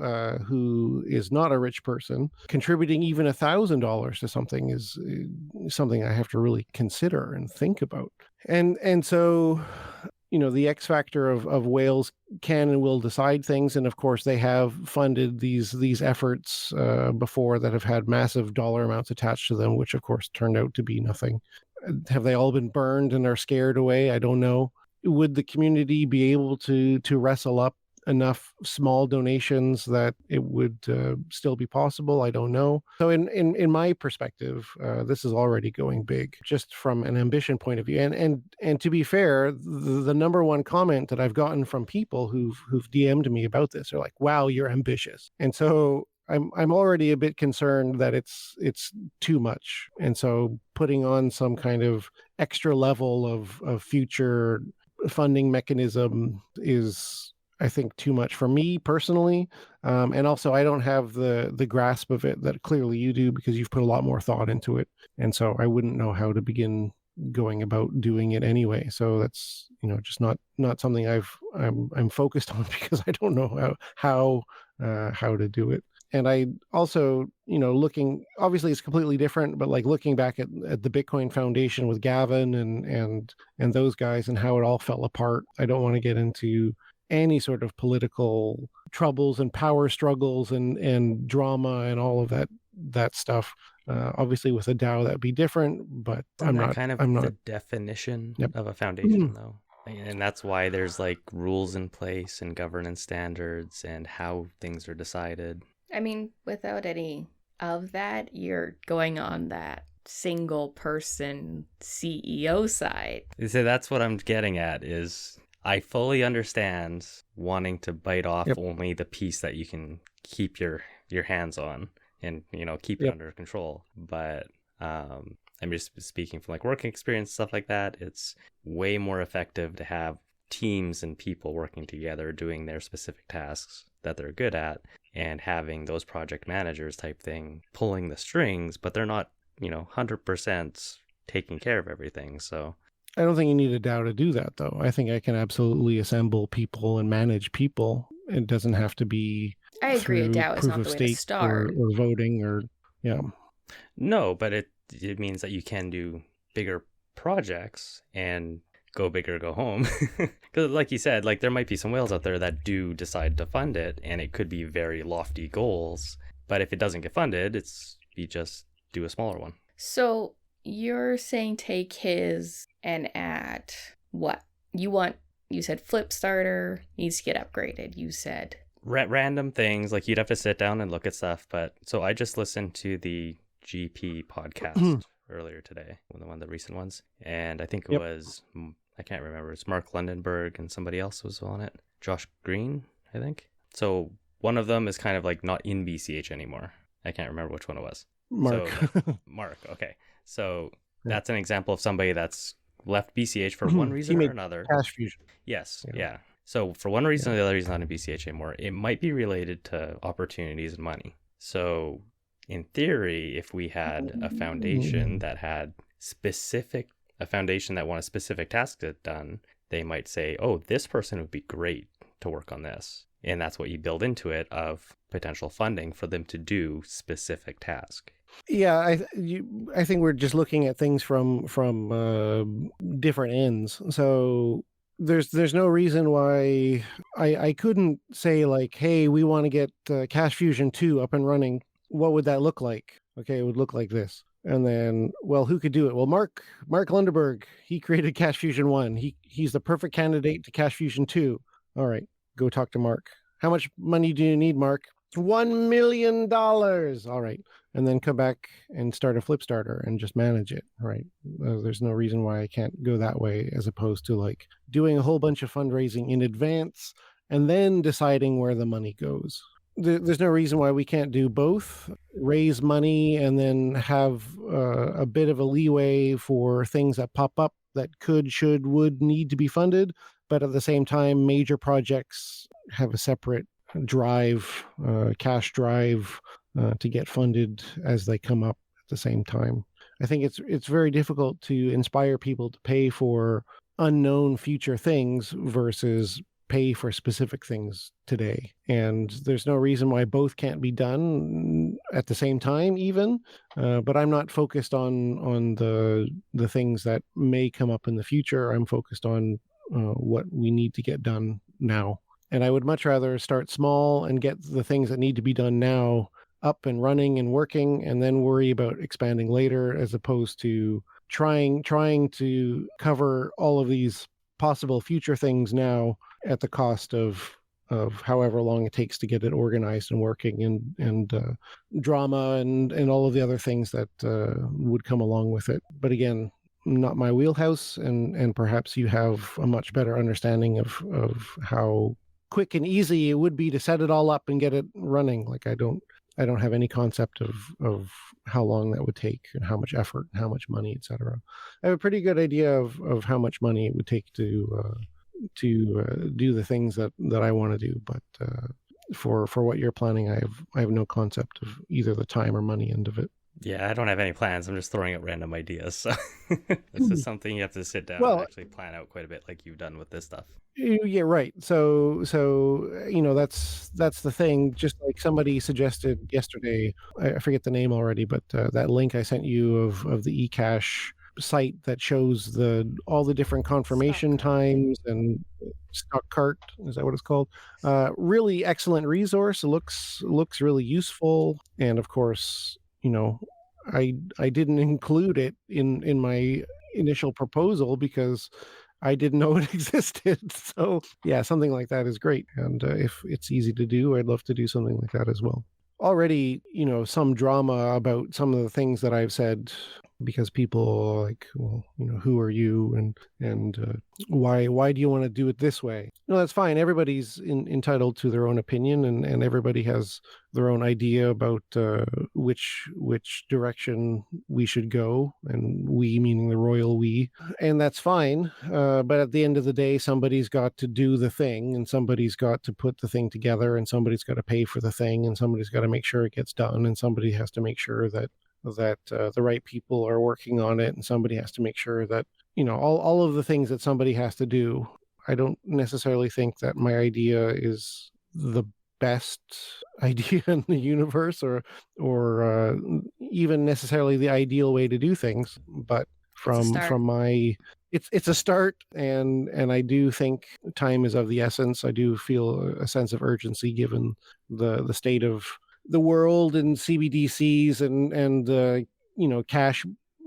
who is not a rich person, contributing even $1,000 to something is something I have to really consider and think about. And so, the X factor of whales can and will decide things. And of course, they have funded these efforts before that have had massive dollar amounts attached to them, which of course turned out to be nothing. Have they all been burned and are scared away? I don't know. Would the community be able to wrestle up enough small donations that it would still be possible? I don't know. So in my perspective, this is already going big, just from an ambition point of view. And to be fair, the number one comment that I've gotten from people who've DM'd me about this are like, "Wow, you're ambitious." And so I'm already a bit concerned that it's too much. And so putting on some kind of extra level of future funding mechanism is, I think, too much for me personally. And also, I don't have the grasp of it that clearly you do, because you've put a lot more thought into it. And so I wouldn't know how to begin going about doing it anyway. So that's, just not something I'm focused on, because I don't know how to do it. And I also, looking, obviously it's completely different, but like looking back at the Bitcoin Foundation with Gavin and those guys and how it all fell apart, I don't want to get into any sort of political troubles and power struggles and drama and all of that stuff. Obviously with a DAO that'd be different, but I'm not the definition of a foundation though. And that's why there's like rules in place and governance standards and how things are decided. I mean, without any of that, you're going on that single person CEO side. So that's what I'm getting at is I fully understand wanting to bite off only the piece that you can keep your hands on and, keep it under control. But I'm just speaking from like working experience, stuff like that. It's way more effective to have teams and people working together doing their specific tasks that they're good at, and having those project managers type thing pulling the strings, but they're not, 100% taking care of everything. So I don't think you need a DAO to do that, though. I think I can absolutely assemble people and manage people. It doesn't have to be I agree, a DAO is not the way to start. Or voting or, No, but it means that you can do bigger projects and go big or go home. Because like you said, like there might be some whales out there that do decide to fund it, and it could be very lofty goals. But if it doesn't get funded, you just do a smaller one. So you're saying take his and add what? You said Flip Starter needs to get upgraded. You said random things, like you'd have to sit down and look at stuff. But so I just listened to the GP podcast earlier today, one of the recent ones. And I think it was, I can't remember, it's Mark Lundenberg and somebody else was on it. Josh Green, I think. So one of them is kind of like not in BCH anymore. I can't remember which one it was. Mark. So, Mark, okay. So that's an example of somebody that's left BCH for one reason or another. Cash fusion. Yes, yeah. So for one reason or the other, he's not in BCH anymore. It might be related to opportunities and money. So in theory, if we had a foundation that had a foundation that wanted specific tasks done, they might say, oh, this person would be great to work on this. And that's what you build into it of potential funding for them to do specific task. Yeah, I think we're just looking at things from different ends. So there's no reason why I couldn't say like, hey, we want to get Cash Fusion 2 up and running. What would that look like? Okay, it would look like this. And then, well, who could do it? Well, Mark Lundenberg, he created Cash Fusion 1. He's the perfect candidate to Cash Fusion 2. All right, go talk to Mark. How much money do you need, Mark? $1 million. All right. And then come back and start a Flip Starter and just manage it, right? There's no reason why I can't go that way, as opposed to like doing a whole bunch of fundraising in advance and then deciding where the money goes. There's no reason why we can't do both, raise money and then have a bit of a leeway for things that pop up that could, should, would need to be funded. But at the same time, major projects have a separate drive, cash drive to get funded as they come up at the same time. I think it's very difficult to inspire people to pay for unknown future things versus pay for specific things today. And there's no reason why both can't be done at the same time even. But I'm not focused on the things that may come up in the future. I'm focused on what we need to get done now. And I would much rather start small and get the things that need to be done now up and running and working, and then worry about expanding later, as opposed to trying to cover all of these possible future things now at the cost of however long it takes to get it organized and working, and drama and all of the other things that would come along with it. But again, not my wheelhouse, and perhaps you have a much better understanding of how quick and easy it would be to set it all up and get it running. Like I don't have any concept of how long that would take and how much effort and how much money, etc. I have a pretty good idea of how much money it would take to do the things that I want to do, but for what you're planning, I have no concept of either the time or money end of it. Yeah, I don't have any plans. I'm just throwing out random ideas. So this is something you have to sit down and actually plan out quite a bit, like you've done with this stuff. Yeah, right. So that's the thing. Just like somebody suggested yesterday, I forget the name already, but that link I sent you of the eCash site that shows all the different confirmation times and stock cart, is that what it's called? Really excellent resource. It looks really useful, and of course, I didn't include it in my initial proposal because I didn't know it existed. So yeah, something like that is great. And if it's easy to do, I'd love to do something like that as well. Already, some drama about some of the things that I've said, because people are like, well, who are you, and why do you want to do it this way? No, that's fine. Everybody's entitled to their own opinion, and everybody has their own idea about which direction we should go, and we meaning the royal we, and that's fine. But at the end of the day, somebody's got to do the thing, and somebody's got to put the thing together, and somebody's got to pay for the thing, and somebody's got to make sure it gets done, and somebody has to make sure that the right people are working on it, and somebody has to make sure that all of the things that somebody has to do. I don't necessarily think that my idea is the best idea in the universe, or even necessarily the ideal way to do things, but from my it's a start, and I do think time is of the essence. I do feel a sense of urgency given the state of the world and CBDCs and cash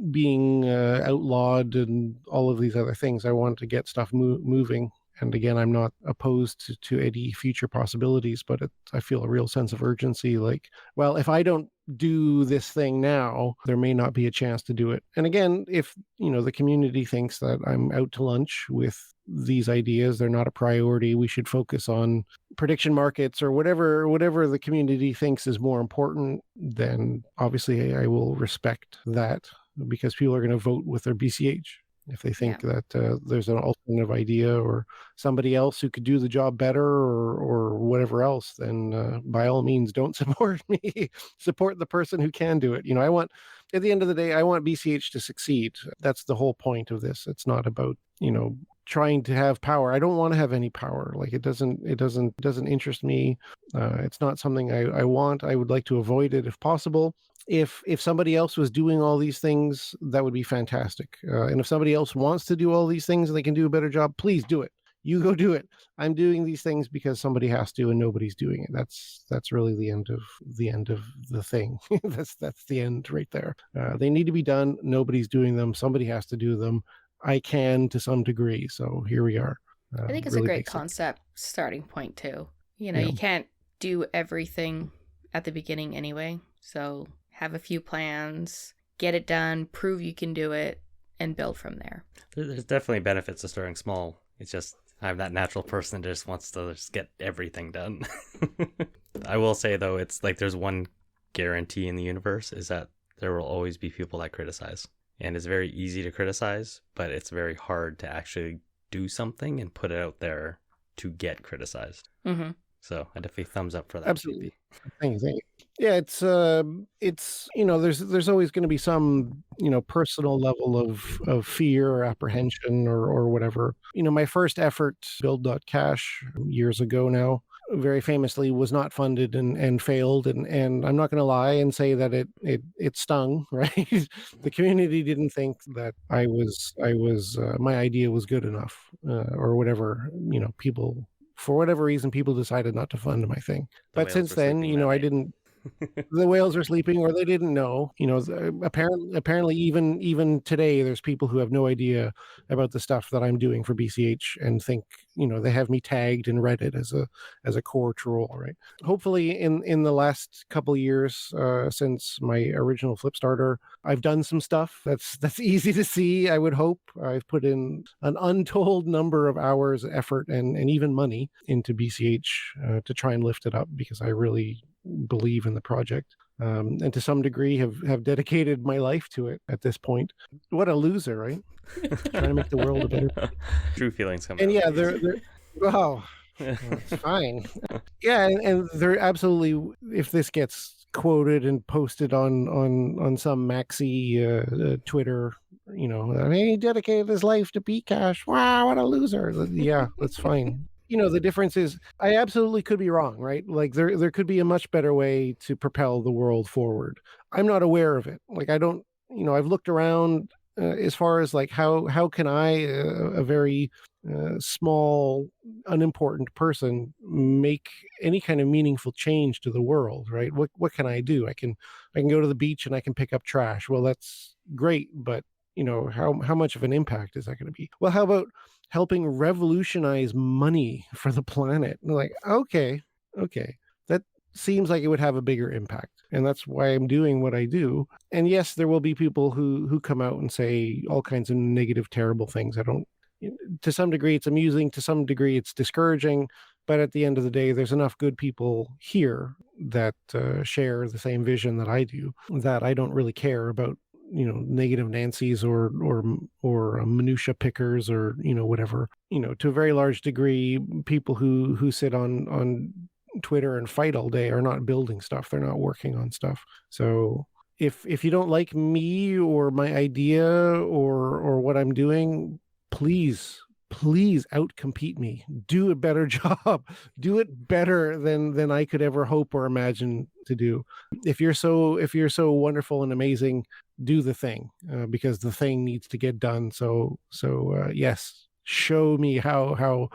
being outlawed and all of these other things. I want to get stuff moving. And again, I'm not opposed to any future possibilities, but I feel a real sense of urgency. Like, well, if I don't do this thing now, there may not be a chance to do it. And again, if the community thinks that I'm out to lunch with these ideas, they're not a priority, we should focus on prediction markets or whatever the community thinks is more important, then obviously I will respect that, because people are going to vote with their BCH. If they think that there's an alternative idea or somebody else who could do the job better or whatever else, then by all means, don't support me. Support the person who can do it. At the end of the day, I want BCH to succeed. That's the whole point of this. It's not about, trying to have power. I don't want to have any power. Like it doesn't interest me. It's not something I want. I would like to avoid it if possible. If somebody else was doing all these things, that would be fantastic. And if somebody else wants to do all these things and they can do a better job, please do it. You go do it. I'm doing these things because somebody has to, and nobody's doing it. That's really the end of the thing. that's the end right there. They need to be done. Nobody's doing them. Somebody has to do them. I can to some degree. So here we are. I think it's really a great concept starting point too. You can't do everything at the beginning anyway. So have a few plans, get it done, prove you can do it, and build from there. There's definitely benefits to starting small. It's just I'm that natural person that just wants to just get everything done. I will say, though, it's like there's one guarantee in the universe is that there will always be people that criticize. And it's very easy to criticize, but it's very hard to actually do something and put it out there to get criticized. Mm-hmm. So I definitely thumbs up for that. Absolutely. Cheapy. Thank you. Yeah, it's there's always going to be some personal level of fear or apprehension or whatever. My first effort, build.cash, years ago now, very famously was not funded and failed, and I'm not going to lie and say that it stung, right? The community didn't think that I was my idea was good enough, or whatever. People, for whatever reason, people decided not to fund my thing. The But whales since were then, sleeping that I night. didn't. The whales are sleeping, or they didn't know. Apparently, even today, there's people who have no idea about the stuff that I'm doing for BCH and think they have me tagged in Reddit as a core troll, right? Hopefully, in the last couple of years, since my original Flipstarter, I've done some stuff that's easy to see. I would hope I've put in an untold number of hours, effort, and even money into BCH to try and lift it up, because I really believe in the project, and to some degree have dedicated my life to it at this point. What a loser, right? Trying to make the world a better place. True feelings come And out. yeah, they're well, it's fine. Yeah, and they're absolutely, if this gets quoted and posted on some maxi Twitter, he dedicated his life to Bcash. Wow, what a loser. Yeah, that's fine. The difference is I absolutely could be wrong, right? Like there could be a much better way to propel the world forward. I'm not aware of it. Like I don't, I've looked around as far as like how can I, a very small, unimportant person, make any kind of meaningful change to the world, right? What can I do? I can go to the beach and I can pick up trash. Well, that's great, but how much of an impact is that going to be? Well, how about helping revolutionize money for the planet? And like, okay, that seems like it would have a bigger impact, and that's why I'm doing what I do. And yes, there will be people who come out and say all kinds of negative, terrible things. I don't. To some degree, it's amusing. To some degree, it's discouraging. But at the end of the day, there's enough good people here that share the same vision that I do, that I don't really care about negative Nancy's or minutia pickers, or whatever. To a very large degree, people who sit on Twitter and fight all day are not building stuff. They're not working on stuff. So if you don't like me or my idea or what I'm doing, please outcompete me. Do a better job. Do it better than I could ever hope or imagine to do. If you're so wonderful and amazing, do the thing, because the thing needs to get done. So yes, show me how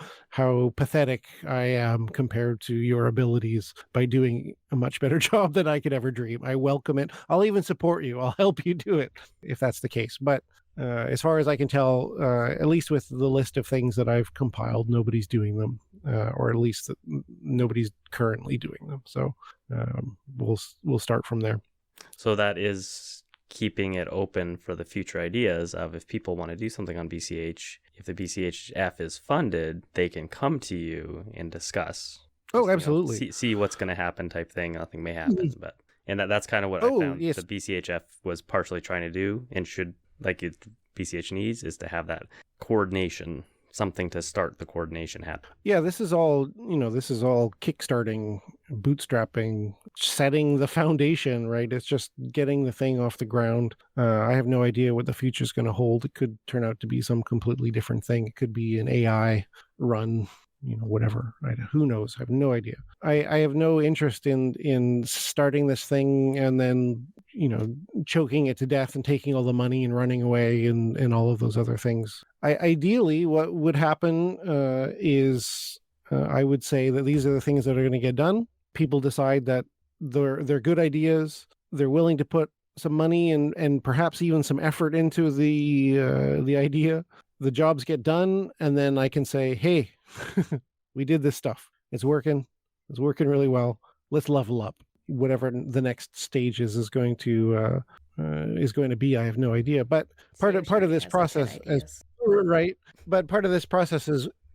pathetic I am compared to your abilities by doing a much better job than I could ever dream. I welcome it. I'll even support you. I'll help you do it if that's the case. But as far as I can tell, at least with the list of things that I've compiled, nobody's doing them, or at least nobody's currently doing them. So we'll start from there. So that is keeping it open for the future ideas of, if people want to do something on BCH, if the BCHF is funded, they can come to you and discuss. Oh, absolutely. See what's going to happen type thing. Nothing may happen, but that's kind of what I found yes. the BCHF was partially trying to do, and should, like BCH needs, is to have that coordination, something to start the coordination happen. Yeah, this is all kickstarting, bootstrapping, setting the foundation, right? It's just getting the thing off the ground. I have no idea what the future is going to hold. It could turn out to be some completely different thing. It could be an AI run, whatever, right? Who knows? I have no idea. I have no interest in starting this thing and then, choking it to death and taking all the money and running away and all of those other things. Ideally, what would happen is I would say that these are the things that are going to get done. People decide that they're good ideas. They're willing to put some money and perhaps even some effort into the idea. The jobs get done, and then I can say, hey, we did this stuff. It's working really well. Let's level up. Whatever the next stage is going to be, I have no idea. But part of this process, right? But part of this process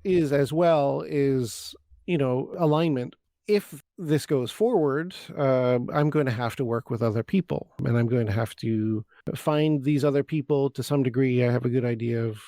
is as well is alignment. If this goes forward, I'm going to have to work with other people, and I'm going to have to find these other people. To some degree, I have a good idea of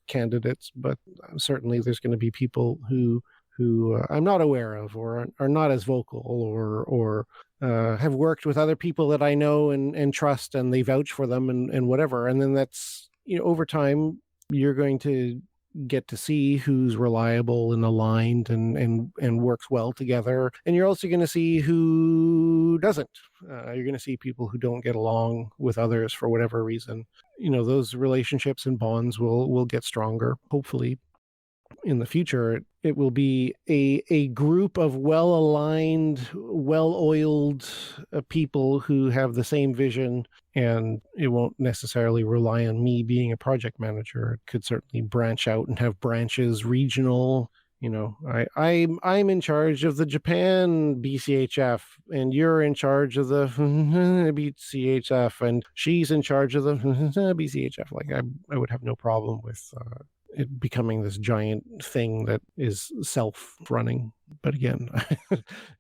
candidates, but certainly there's going to be people who who I'm not aware of, or are not as vocal, or have worked with other people that I know and trust, and they vouch for them and whatever. And then that's, over time, you're going to get to see who's reliable and aligned and works well together. And you're also going to see who doesn't. You're going to see people who don't get along with others for whatever reason. Those relationships and bonds will get stronger, hopefully. In the future, it will be a group of well-aligned, well-oiled people who have the same vision, and it won't necessarily rely on me being a project manager. It could certainly branch out and have branches, regional. I'm in charge of the Japan BCHF, and you're in charge of the BCHF, and she's in charge of the BCHF. Like, I would have no problem with it becoming this giant thing that is self-running. But again,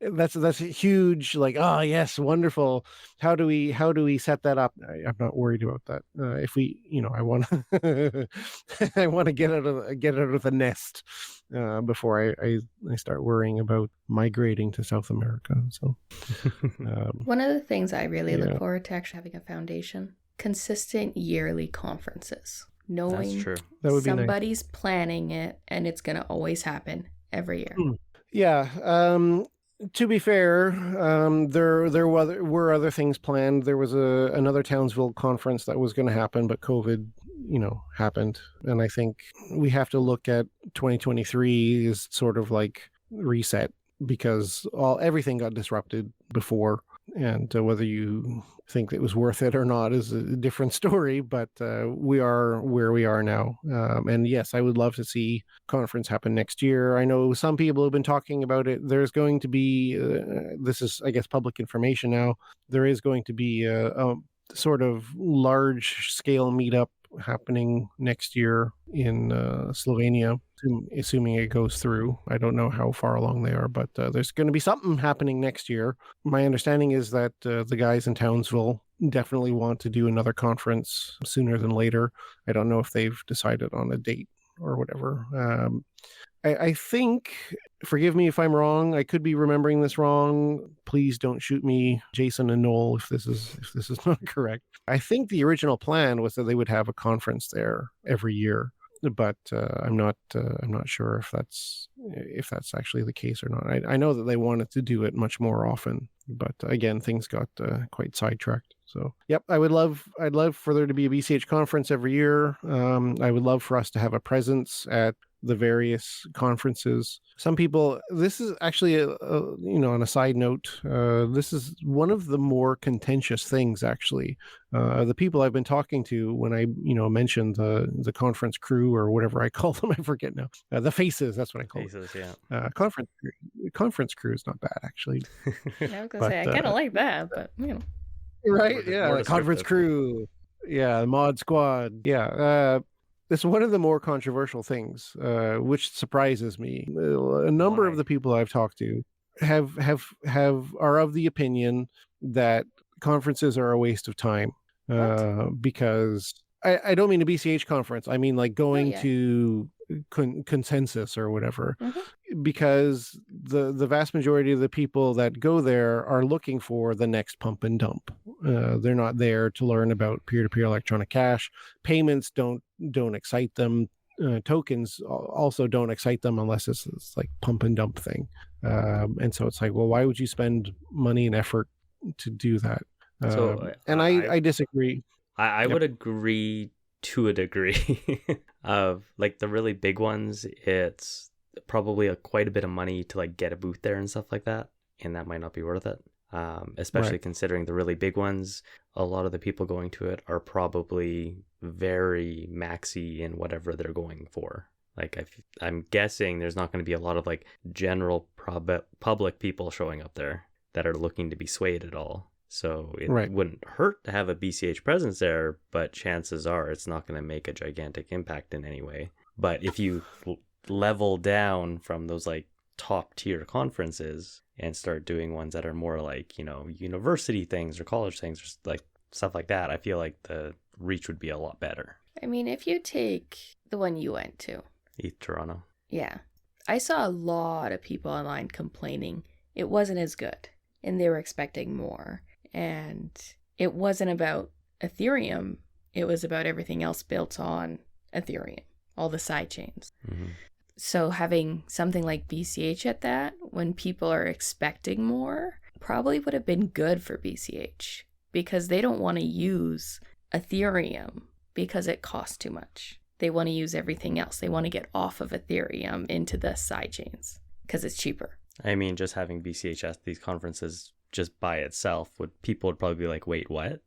that's a huge, like, oh yes, wonderful. How do we set that up? I'm not worried about that. If we, I want to, I want to get out of the nest before I start worrying about migrating to South America. So one of the things I really look forward to actually having a foundation, consistent yearly conferences. Knowing That's true. That would be somebody's planning it, and it's going to always happen every year. Yeah. To be fair, there were other things planned. There was another Townsville conference that was going to happen, but COVID, happened. And I think we have to look at 2023 as sort of like reset, because everything got disrupted before. And whether you think it was worth it or not is a different story, but we are where we are now. And yes, I would love to see conference happen next year. I know some people have been talking about it. There's going to be, this is, I guess, public information now. There is going to be a sort of large scale meetup happening next year in Slovenia, assuming it goes through. I don't know how far along they are, but there's going to be something happening next year. My understanding is that the guys in Townsville definitely want to do another conference sooner than later. I don't know if they've decided on a date or whatever. I think, forgive me if I'm wrong, I could be remembering this wrong. Please don't shoot me, Jason and Noel, if this is not correct. I think the original plan was that they would have a conference there every year, but I'm not sure if that's actually the case or not. I know that they wanted to do it much more often, but again, things got quite sidetracked. So, yep, I'd love for there to be a BCH conference every year. I would love for us to have a presence at the various conferences. Some people, this is actually on a side note, this is one of the more contentious things, actually. The people I've been talking to when I mentioned the conference crew, or whatever I call them, I forget now. The faces, that's what I call Faces, them. yeah. Conference crew is not bad, actually. Yeah, I was gonna say I kind of like that, but right, more the conference crew, the mod squad, it's one of the more controversial things, which surprises me. A number of the people I've talked to are of the opinion that conferences are a waste of time, because I don't mean a BCH conference. I mean like going to consensus or whatever, because the vast majority of the people that go there are looking for the next pump and dump. They're not there to learn about peer-to-peer electronic cash. Payments don't excite them. Tokens also don't excite them unless it's like pump and dump thing. And so it's like, well, why would you spend money and effort to do that? I disagree. I would agree to a degree. Of like the really big ones, it's probably quite a bit of money to like get a booth there and stuff like that, and that might not be worth it. Especially considering the really big ones, a lot of the people going to it are probably very maxi in whatever they're going for. Like I'm guessing there's not going to be a lot of like general public people showing up there that are looking to be swayed at all. So it wouldn't hurt to have a BCH presence there, but chances are it's not going to make a gigantic impact in any way. But if you level down from those like top tier conferences and start doing ones that are more like, university things or college things or like stuff like that, I feel like the reach would be a lot better. I mean, if you take the one you went to, ETH Toronto. Yeah. I saw a lot of people online complaining it wasn't as good and they were expecting more. And it wasn't about Ethereum. It was about everything else built on Ethereum, all the side chains. Mm-hmm. So having something like BCH at that, when people are expecting more, probably would have been good for BCH because they don't want to use Ethereum because it costs too much. They want to use everything else. They want to get off of Ethereum into the side chains because it's cheaper. I mean, just having BCH at these conferences just by itself, people would probably be like, wait, what?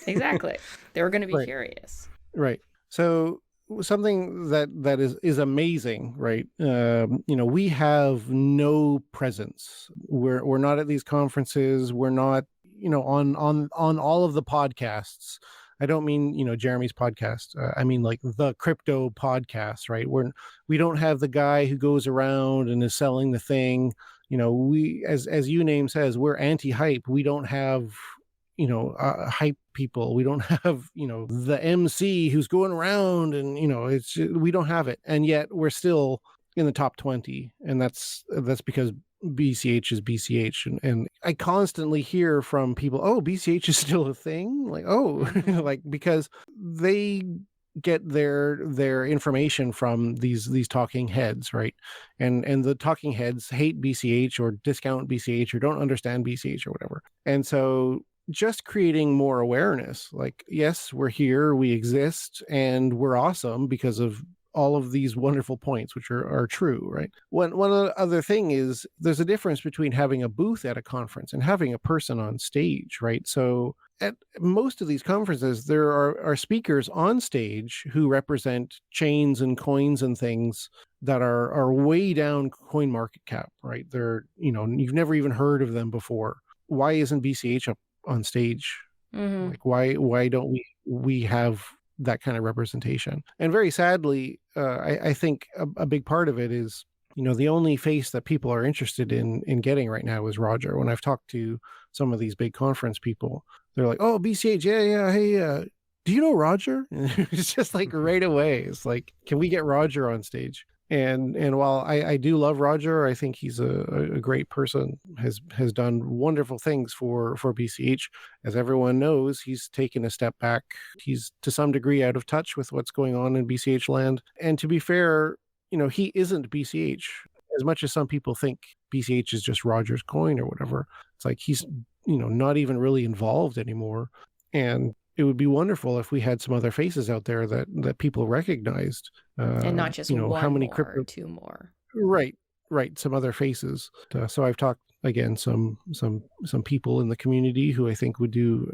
Exactly. They were going to be Right. curious. Right. So something that is amazing, right? We have no presence. We're not at these conferences. We're not, on all of the podcasts. I don't mean, Jeremy's podcast. I mean like the crypto podcast, right? We don't have the guy who goes around and is selling the thing. We, as Uname says, we're anti-hype. We don't have, hype people. We don't have, the MC who's going around and, we don't have it. And yet we're still in the top 20. And that's because BCH is BCH. And I constantly hear from people, oh, BCH is still a thing. Like, oh, like, because they get their information from these talking heads, right? And the talking heads hate BCH or discount BCH or don't understand BCH or whatever. And so just creating more awareness, like, yes, we're here, we exist, and we're awesome because of all of these wonderful points, which are true, right? One other thing is there's a difference between having a booth at a conference and having a person on stage, right? So at most of these conferences, there are speakers on stage who represent chains and coins and things that are way down coin market cap, right? They're, you've never even heard of them before. Why isn't BCH up on stage? Mm-hmm. Like, why don't we have that kind of representation? And very sadly, I think a big part of it is, the only face that people are interested in getting right now is Roger. When I've talked to some of these big conference people, they're like, oh, BCH, yeah, hey, do you know Roger? And it's just like right away, it's like, can we get Roger on stage? And while I do love Roger, I think he's a great person, has done wonderful things for BCH. As everyone knows, he's taken a step back. He's to some degree out of touch with what's going on in BCH land. And to be fair, he isn't BCH. As much as some people think BCH is just Roger's coin or whatever, it's like he's, not even really involved anymore. And it would be wonderful if we had some other faces out there that people recognized. And not just one how many more or two more. Right. Some other faces. So I've talked again some people in the community who I think would do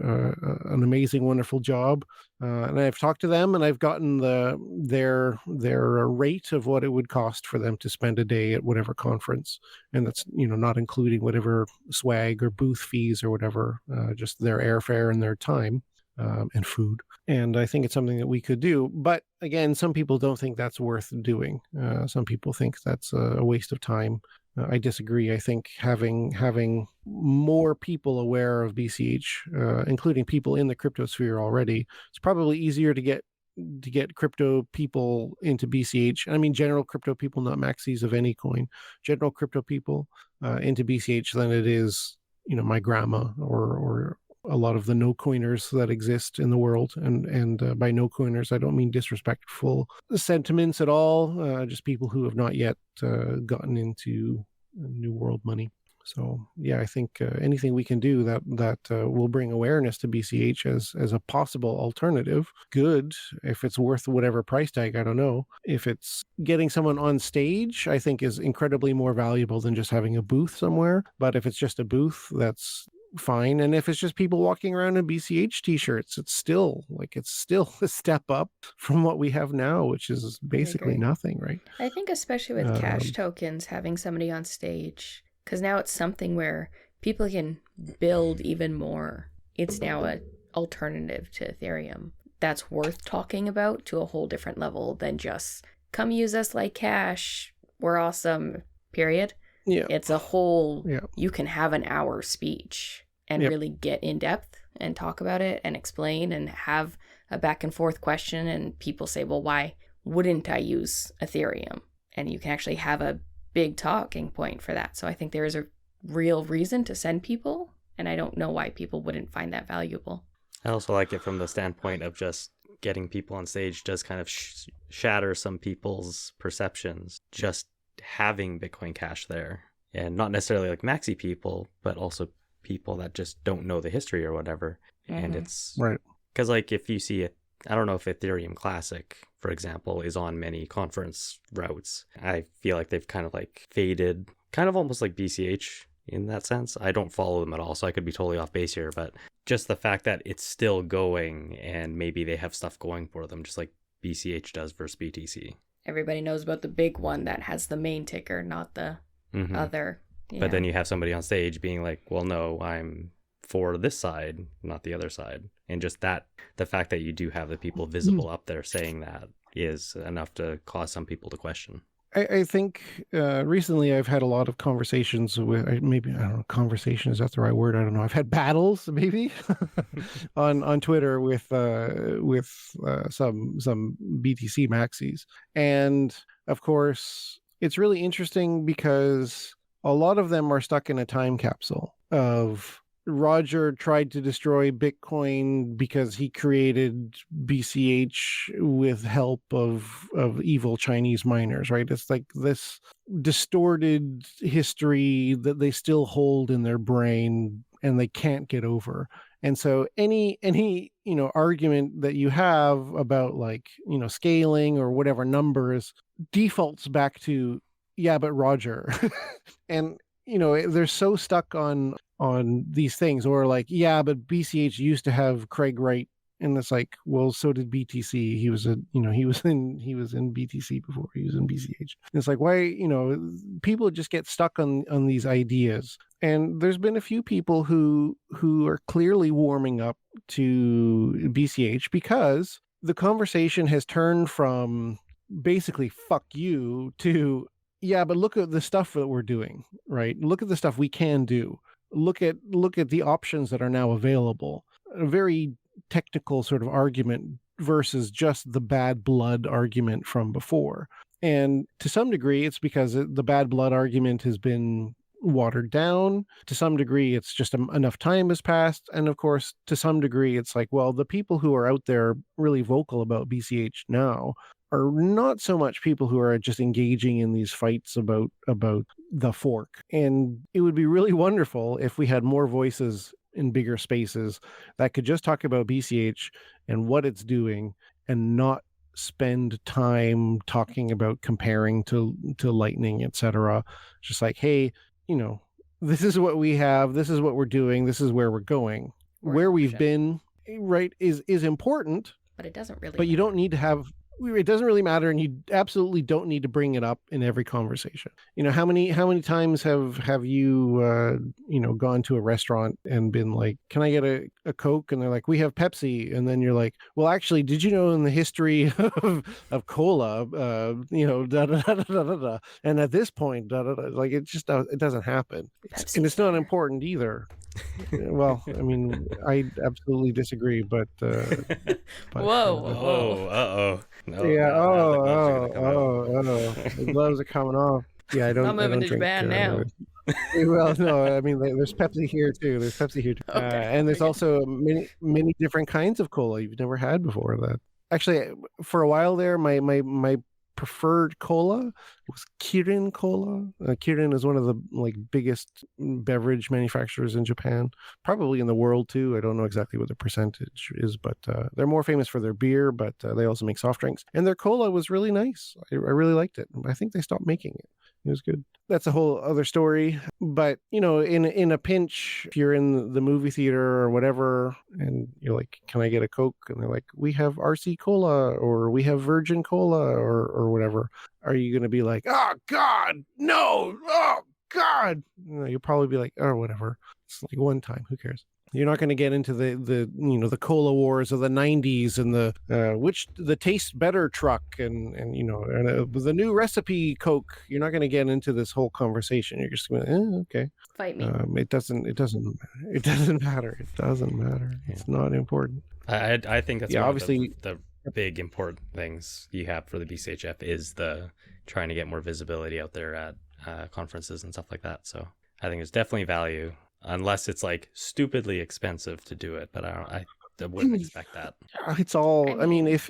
an amazing, wonderful job. And I've talked to them, and I've gotten their rate of what it would cost for them to spend a day at whatever conference, and that's not including whatever swag or booth fees or whatever, just their airfare and their time. And food. And I think it's something that we could do. But again, some people don't think that's worth doing. Some people think that's a waste of time. I disagree. I think having more people aware of BCH, including people in the crypto sphere already, it's probably easier to get crypto people into BCH. I mean, general crypto people, not maxis of any coin, general crypto people into BCH than it is, my grandma or a lot of the no coiners that exist in the world. And by no coiners, I don't mean disrespectful sentiments at all, just people who have not yet gotten into new world money. So yeah, I think anything we can do that will bring awareness to BCH as a possible alternative. Good. If it's worth whatever price tag, I don't know. If it's getting someone on stage, I think is incredibly more valuable than just having a booth somewhere. But if it's just a booth, that's fine. And if it's just people walking around in BCH t-shirts, it's still a step up from what we have now, which is basically nothing, right? I think especially with cash tokens, having somebody on stage, because now it's something where people can build even more. It's now an alternative to Ethereum that's worth talking about to a whole different level than just come use us like cash, we're awesome, period. Yeah. It's a whole, you can have an hour speech and really get in depth and talk about it and explain and have a back and forth question. And people say, well, why wouldn't I use Ethereum? And you can actually have a big talking point for that. So I think there is a real reason to send people, and I don't know why people wouldn't find that valuable. I also like it from the standpoint of just getting people on stage does kind of shatter some people's perceptions. Just having Bitcoin Cash there, and not necessarily like maxi people, but also people that just don't know the history or whatever. And it's right. Because like if you see it, I don't know if Ethereum Classic, for example, is on many conference routes. I feel like they've kind of like faded, kind of almost like BCH in that sense. I don't follow them at all, so I could be totally off base here, but just the fact that it's still going and maybe they have stuff going for them, just like BCH does versus BTC. Everybody knows about the big one that has the main ticker, not the other. Yeah. But then you have somebody on stage being like, well, no, I'm for this side, not the other side. And just that, the fact that you do have the people visible up there saying that is enough to cause some people to question. I think recently I've had a lot of conversations with, maybe, I don't know, conversation, is that the right word? I don't know. I've had battles maybe on Twitter with some BTC maxis. And of course, it's really interesting because a lot of them are stuck in a time capsule of Roger tried to destroy Bitcoin because he created BCH with help of evil Chinese miners, right? It's like this distorted history that they still hold in their brain and they can't get over. And so any argument that you have about like, scaling or whatever numbers defaults back to, yeah, but Roger. And they're so stuck on these things, or like, yeah, but BCH used to have Craig Wright, and it's like, well, so did BTC. He was in BTC before he was in BCH. And it's like, why, people just get stuck on these ideas. And there's been a few people who are clearly warming up to BCH because the conversation has turned from basically fuck you to, yeah, but look at the stuff that we're doing, right? Look at the stuff we can do. Look at the options that are now available. A very technical sort of argument versus just the bad blood argument from before. And to some degree, it's because the bad blood argument has been watered down. To some degree, it's just enough time has passed. And of course, to some degree, it's like, well, the people who are out there really vocal about BCH now are not so much people who are just engaging in these fights about the fork. And it would be really wonderful if we had more voices in bigger spaces that could just talk about BCH and what it's doing and not spend time talking about comparing to Lightning, etc. Just like, hey, this is what we have, this is what we're doing, this is where we're going. Where we've been, right, is important. But it doesn't really But you don't need to have, it doesn't really matter, and you absolutely don't need to bring it up in every conversation. How many times have you gone to a restaurant and been like, can I get a Coke? And they're like, we have Pepsi. And then you're like, well, actually, did you know in the history of cola, da, da, da, da, da, da, and at this point, da, da, da, like it doesn't happen. And it's not important either. Well, I mean, I absolutely disagree, but whoa. No, yeah. No, The gloves are coming off. Yeah, I don't. I'm moving to drink, Japan now. Well, no, I mean, there's Pepsi here too. Okay. And there's also many different kinds of cola you've never had before. That actually, for a while there, my preferred cola was Kirin Cola. Kirin is one of the biggest beverage manufacturers in Japan, probably in the world too. I don't know exactly what the percentage is, but they're more famous for their beer, but they also make soft drinks. And their cola was really nice. I really liked it. I think they stopped making it. It was good. That's a whole other story. But, in a pinch, if you're in the movie theater or whatever, and you're like, can I get a Coke? And they're like, we have RC Cola, or we have Virgin Cola, or whatever. Are you going to be like, oh, God, no, oh, God? You'll probably be like, oh, whatever. It's like one time. Who cares? You're not going to get into the cola wars of the 90s and the taste better truck and the new recipe Coke. You're not going to get into this whole conversation. You're just going to okay. Fight me. It doesn't matter. It doesn't matter. It's not important. I think that's obviously the big important things you have for the BCHF is the trying to get more visibility out there at conferences and stuff like that. So I think there's definitely value, unless it's like stupidly expensive to do it. But I wouldn't expect that. It's all. I mean, if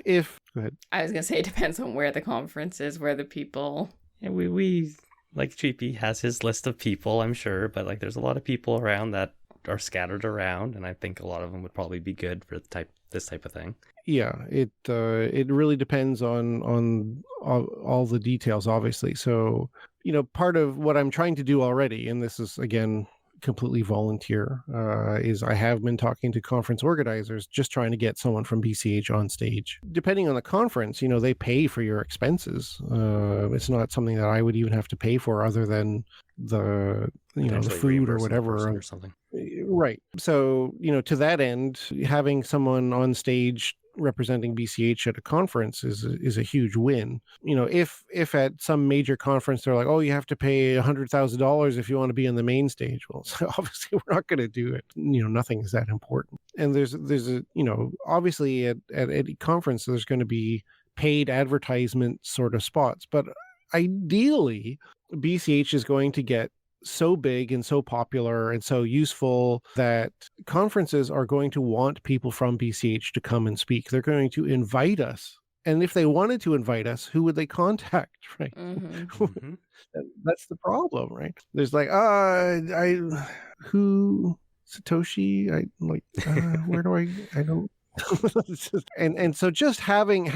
go ahead. I was gonna say it depends on where the conference is, where the people. Yeah, we like Cheapy has his list of people, I'm sure, but like there's a lot of people around that are scattered around, and I think a lot of them would probably be good for this type of thing. Yeah, it really depends on all the details, obviously. So, part of what I'm trying to do already, and this is again completely volunteer, is I have been talking to conference organizers, just trying to get someone from BCH on stage. Depending on the conference, they pay for your expenses. It's not something that I would even have to pay for, other than the the food or whatever or something. Right. So, to that end, having someone on stage representing BCH at a conference is a huge win. If at some major conference they're like, oh, you have to pay $100,000 if you want to be on the main stage. Well, so obviously we're not going to do it. Nothing is that important. And there's a obviously at a conference there's going to be paid advertisement sort of spots, but ideally BCH is going to get so big and so popular and so useful that conferences are going to want people from BCH to come and speak. They're going to invite us. And if they wanted to invite us, who would they contact, right? Mm-hmm. That's the problem, right? There's like, Satoshi? Where do I don't. and so just having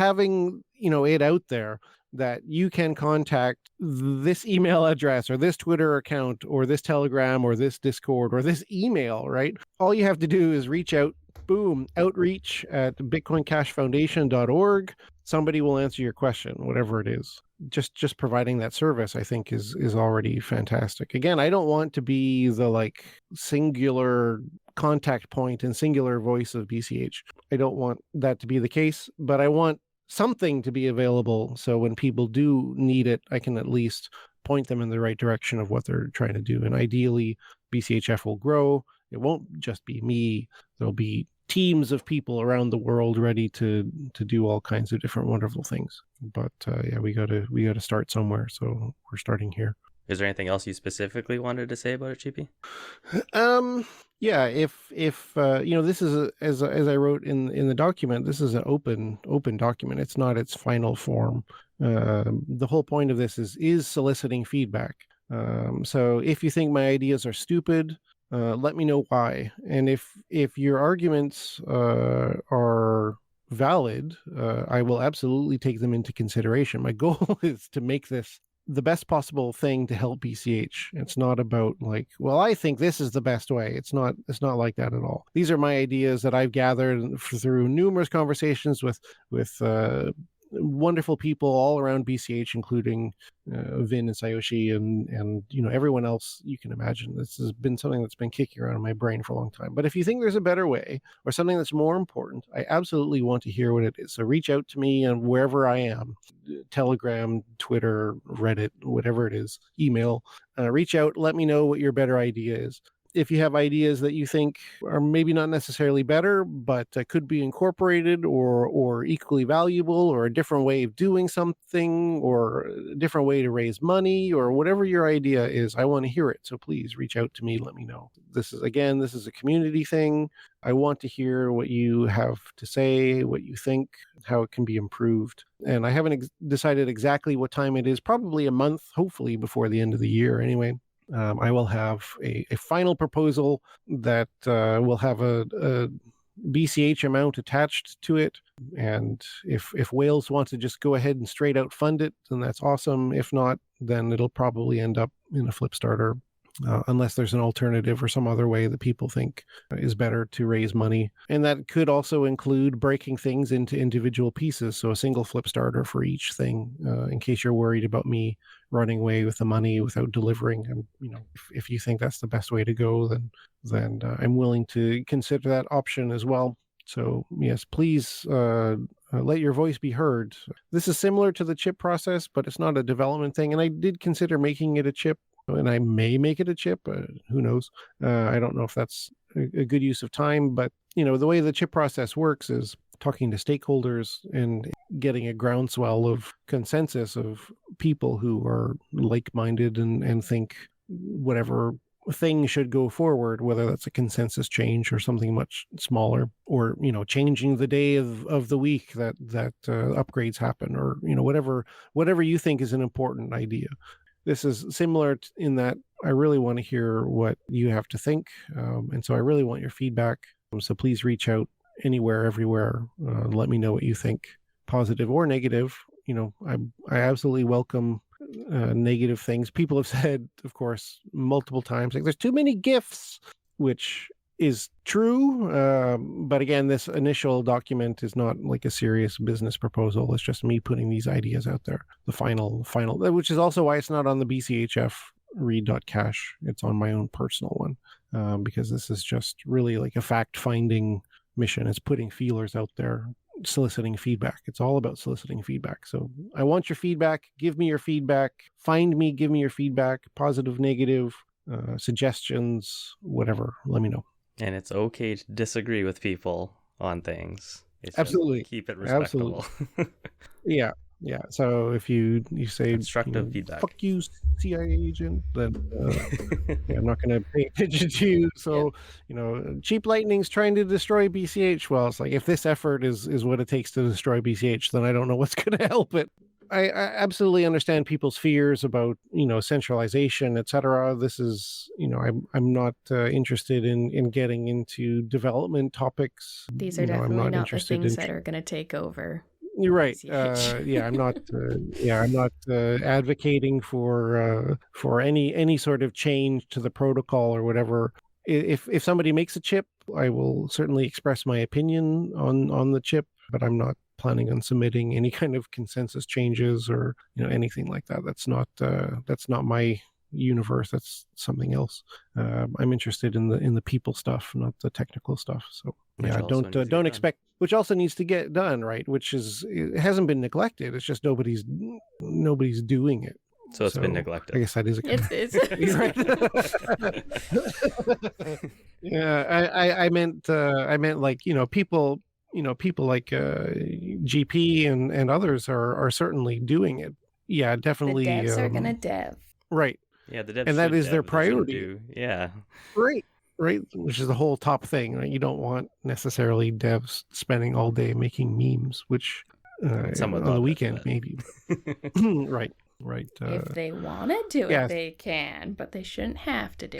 it out there that you can contact this email address or this Twitter account or this Telegram or this Discord or this email, right? All you have to do is reach out, boom, outreach at bitcoincashfoundation.org. Somebody will answer your question, whatever it is. Just providing that service, I think, is already fantastic. Again, I don't want to be the singular contact point and singular voice of BCH. I don't want that to be the case, but I want something to be available, so when people do need it, I can at least point them in the right direction of what they're trying to do. And ideally, BCHF will grow. It won't just be me. There'll be teams of people around the world ready to do all kinds of different wonderful things. But we got to start somewhere, so we're starting here. Is there anything else you specifically wanted to say about it, Cheapy? Yeah, if this is as I wrote in the document, this is an open document. It's not its final form. The whole point of this is soliciting feedback. So if you think my ideas are stupid, let me know why. And if your arguments are valid, I will absolutely take them into consideration. My goal is to make this the best possible thing to help BCH. It's not about I think this is the best way. It's not like that at all. These are my ideas that I've gathered through numerous conversations with wonderful people all around BCH, including Vin and Sayoshi and everyone else you can imagine. This has been something that's been kicking around in my brain for a long time. But if you think there's a better way or something that's more important, I absolutely want to hear what it is. So reach out to me and wherever I am, Telegram, Twitter, Reddit, whatever it is, email, reach out, let me know what your better idea is. If you have ideas that you think are maybe not necessarily better, but could be incorporated or equally valuable, or a different way of doing something, or a different way to raise money, or whatever your idea is, I want to hear it. So please reach out to me, let me know. This is a community thing. I want to hear what you have to say, what you think, how it can be improved. And I haven't decided exactly what time it is, probably a month, hopefully before the end of the year anyway. I will have a final proposal that will have a BCH amount attached to it. And if Wales wants to just go ahead and straight out fund it, then that's awesome. If not, then it'll probably end up in a Flipstarter, unless there's an alternative or some other way that people think is better to raise money. And that could also include breaking things into individual pieces. So a single Flipstarter for each thing, in case you're worried about me running away with the money without delivering. And, if you think that's the best way to go, then I'm willing to consider that option as well. So yes, please let your voice be heard. This is similar to the chip process, but it's not a development thing. And I did consider making it a chip, and I may make it a chip. Who knows? I don't know if that's a good use of time, but the way the chip process works is talking to stakeholders and getting a groundswell of consensus of people who are like-minded and think whatever thing should go forward, whether that's a consensus change or something much smaller, or changing the day of the week that upgrades happen, or whatever you think is an important idea. This is similar in that I really want to hear what you have to think, and so I really want your feedback. So please reach out anywhere, everywhere. Let me know what you think, positive or negative. I absolutely welcome negative things. People have said, of course, multiple times, like, there's too many GIFs, which is true. But again, this initial document is not like a serious business proposal. It's just me putting these ideas out there. The final, which is also why it's not on the BCHF read.cache. It's on my own personal one, because this is just really like a fact-finding mission. It's putting feelers out there, soliciting feedback. It's all about soliciting feedback. So I want your feedback. Give me your feedback. Find me, give me your feedback, positive, negative, suggestions, whatever. Let me know. And it's okay to disagree with people on things. It's absolutely. Keep it respectable. Absolutely. Yeah. So if you say constructive feedback, fuck you, CIA agent, then I'm not going to pay attention to you. So Cheap Lightning's trying to destroy BCH. Well, it's like, if this effort is what it takes to destroy BCH, then I don't know what's going to help it. I absolutely understand people's fears about centralization, etc. This is I'm not interested in getting into development topics. These are definitely not the things that are going to take over. You're right. I'm not. I'm not advocating for any sort of change to the protocol or whatever. If somebody makes a chip, I will certainly express my opinion on the chip, but I'm not planning on submitting any kind of consensus changes or anything like that. That's not my universe. That's something else. I'm interested in the people stuff, not the technical stuff. So don't expect. Which also needs to get done, right? It hasn't been neglected. It's just nobody's doing it. So it's been neglected. I guess that is a It's right. Yeah, I meant like people like GP and others are certainly doing it. Yeah, definitely. The devs are gonna dev. Right. Yeah, the devs, and that is their priority. Yeah. Right, which is the whole top thing. Right? You don't want necessarily devs spending all day making memes, which on the weekend maybe. Right. If they want to do it, they can, but they shouldn't have to do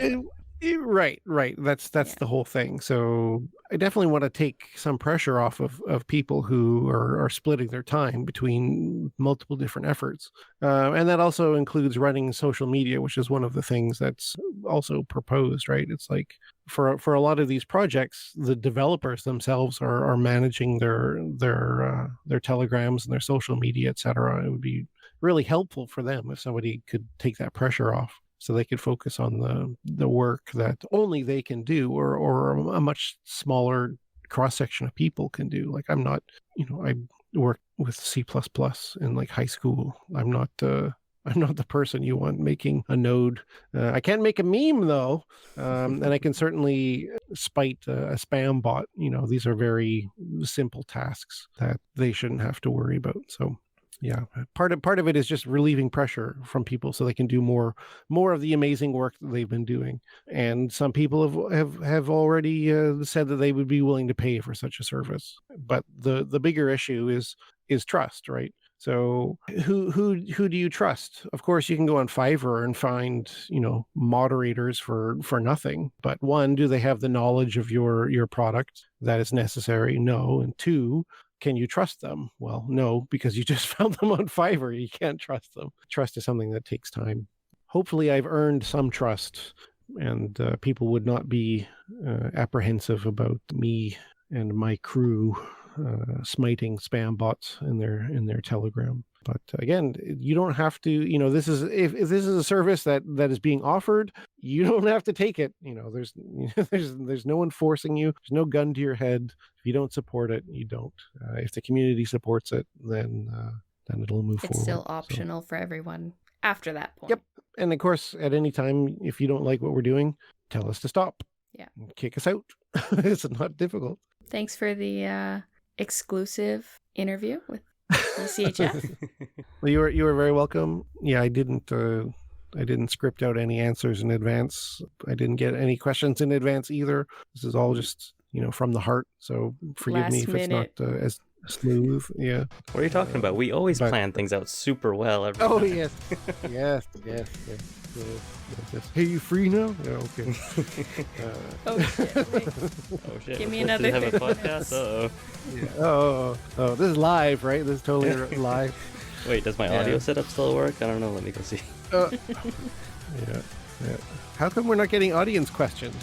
it. Right. That's the whole thing. So I definitely want to take some pressure off of people who are splitting their time between multiple different efforts. And that also includes running social media, which is one of the things that's also proposed, right? It's like for a lot of these projects, the developers themselves are managing their telegrams and their social media, etc. It would be really helpful for them if somebody could take that pressure off, so they could focus on the work that only they can do, or a much smaller cross-section of people can do. Like, I'm not, I worked with C++ in like high school. I'm not the person you want making a node. I can make a meme though, and I can certainly spite a spam bot. These are very simple tasks that they shouldn't have to worry about. So yeah, part of it is just relieving pressure from people so they can do more of the amazing work that they've been doing. And some people have already said that they would be willing to pay for such a service. But the bigger issue is trust, right? So who do you trust? Of course, you can go on Fiverr and find moderators for nothing. But one, do they have the knowledge of your product that is necessary? No. And two, can you trust them? Well, no, because you just found them on Fiverr. You can't trust them. Trust is something that takes time. Hopefully, I've earned some trust, and people would not be apprehensive about me and my crew smiting spam bots in their Telegram. But again, you don't have to. This is if this is a service that is being offered, you don't have to take it. There's no one forcing you. There's no gun to your head. If you don't support it, you don't. If the community supports it, then it'll move forward. It's still optional for everyone after that point. Yep. And of course, at any time, if you don't like what we're doing, tell us to stop. Yeah. Kick us out. It's not difficult. Thanks for the exclusive interview with BCHF. Well, you were very welcome. Yeah, I didn't script out any answers in advance. I didn't get any questions in advance either. This is all just from the heart. So forgive me if it's not as smooth. Yeah. What are you talking about? We always plan things out super well. Every time. Yes. Yes. Hey, you free now? Yeah, okay. Oh shit! Wait. Oh shit! Give me We're supposed another to have a 30 podcast. Uh-oh. Yeah. Oh, this is live, right? This is totally live. Wait, does my audio setup still work? I don't know. Let me go see. Yeah. How come we're not getting audience questions?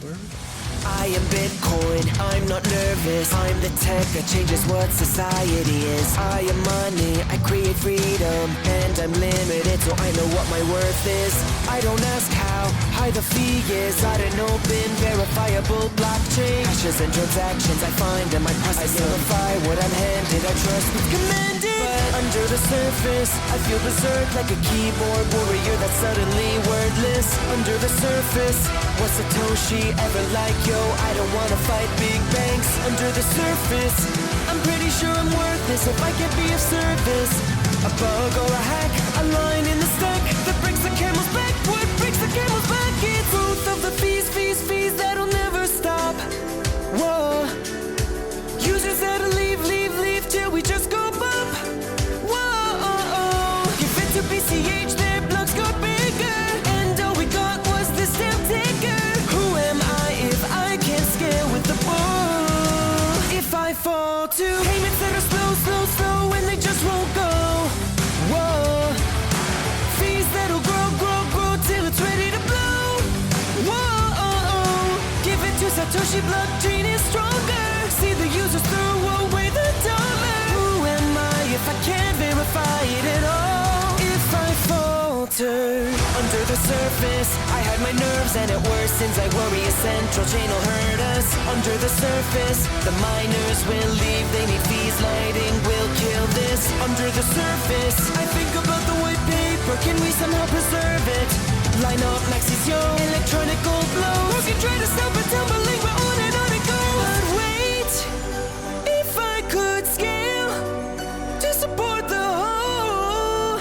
I am Bitcoin, I'm not nervous. I'm the tech that changes what society is. I am money, I create freedom, and I'm limited, so I know what my worth is. I don't ask how high the fee is. I don't open, verifiable blockchain. Hashes and transactions, I find them, I process them. I verify what I'm handed, I trust what's commanded. But under the surface, I feel berserk like a keyboard warrior that's suddenly wordless. Under the surface, was Satoshi ever like yo? I don't wanna fight big banks. Under the surface, I'm pretty sure I'm worthless if I can be of service. A bug or a hack, a line in the stack that breaks the camel's back. What breaks the camel's back? It's growth of the fees that'll never stop. Whoa, users that'll leave till we just go bump. Whoa, give it to BCH, their blocks got bigger, and all we got was this damn ticker. Who am I if I can't scale with the bull? If I fall to payments that are slow, and they just won't go. Whoa, fees that'll grow till it's ready to blow. Whoa, give it to Satoshi, blockchain is stronger. See the users throw away the dollar. Who am I if I can't verify it at all? If I falter under the surface, I hide my nerves and it worsens. I worry a central chain will hurt us. Under the surface, the miners will leave. They need fees, lighting will kill this. Under the surface, I think about the white paper. Can we somehow preserve it? Line up Maxis, yo, electronic gold blows. Who can try to stop it tumbling? We're on it goes. But wait, if I could scale to support the whole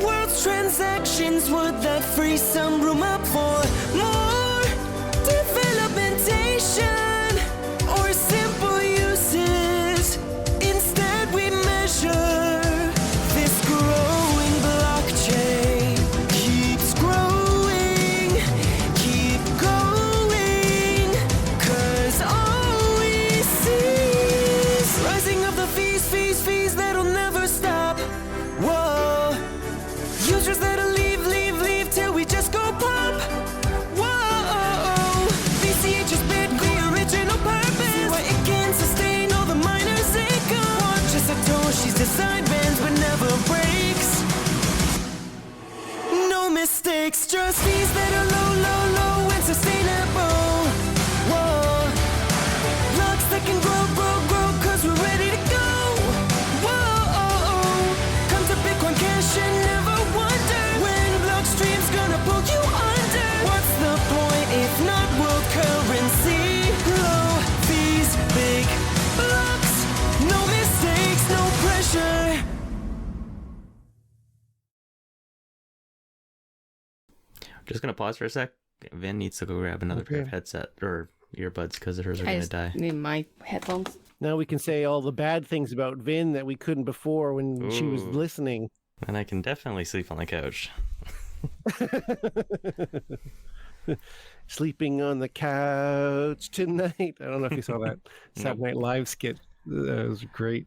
world's transactions, would that free some room up for more developmentation or simple uses? Instead we measure this growing blockchain. Keeps growing, keep going, 'cause all we see is rising of the fees that'll never stop. Whoa, users that'll leave till we just go pop. Whoa, BCH is Bitcoin, the original purpose. See why it can sustain all the miners' income. Watch as Satoshi's design bends but never breaks. No mistakes, just fees that are low and sustainable. Whoa, blocks that can grow, 'cause we're ready to go. Whoa, come to Bitcoin Cash and never wonder when Blockstream's gonna pull you under. What's the point if not world currency? Low fees, big blocks, no mistakes, no pressure. Just gonna pause for a sec. Vin needs to go grab another pair of headset or earbuds because hers are gonna die. Need my headphones. Now we can say all the bad things about Vin that we couldn't before when she was listening. And I can definitely sleep on the couch. Sleeping on the couch tonight. I don't know if you saw that Saturday Night Live skit. That was great.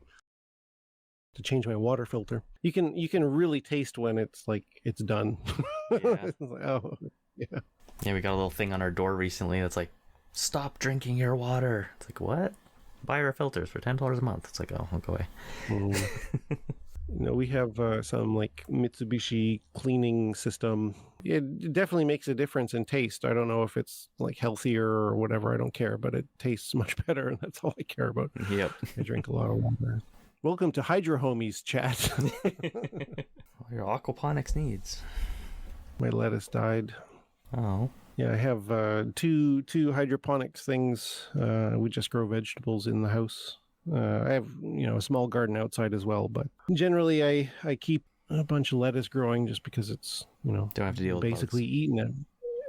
To change my water filter, you can really taste when it's like it's done. Yeah. It's like, oh, yeah. Yeah, we got a little thing on our door recently that's like, stop drinking your water. It's like, what? Buy our filters for $10 a month. It's like, oh, I'll go away. We have some like Mitsubishi cleaning system. It definitely makes a difference in taste. I don't know if it's like healthier or whatever. I don't care, but it tastes much better, and that's all I care about. Yep. I drink a lot of water. Welcome to Hydro Homies chat. All your aquaponics needs. My lettuce died. Oh. Yeah, I have two hydroponics things. We just grow vegetables in the house. I have, a small garden outside as well, but generally I keep a bunch of lettuce growing just because it's, Don't have to deal with basically bugs. eating it.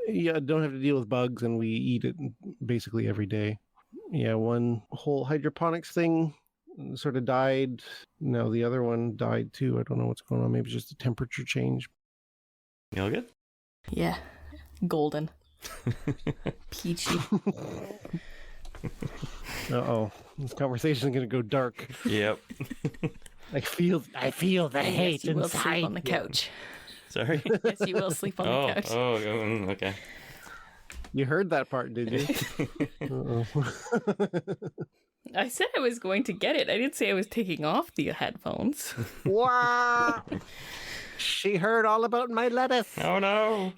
Yeah, don't have to deal with bugs, and we eat it basically every day. Yeah, one whole hydroponics thing sort of died. Now the other one died too. I don't know what's going on. Maybe just a temperature change. You all good? Yeah. Golden. Peachy. Uh-oh. This conversation is going to go dark. Yep. I feel the hate Yes, you will inside. sleep on the couch. Sorry. Yes, you will sleep on the couch. Okay. You heard that part, did you? Uh-oh. I said I was going to get it. I didn't say I was taking off the headphones. Wow! She heard all about my lettuce. Oh no.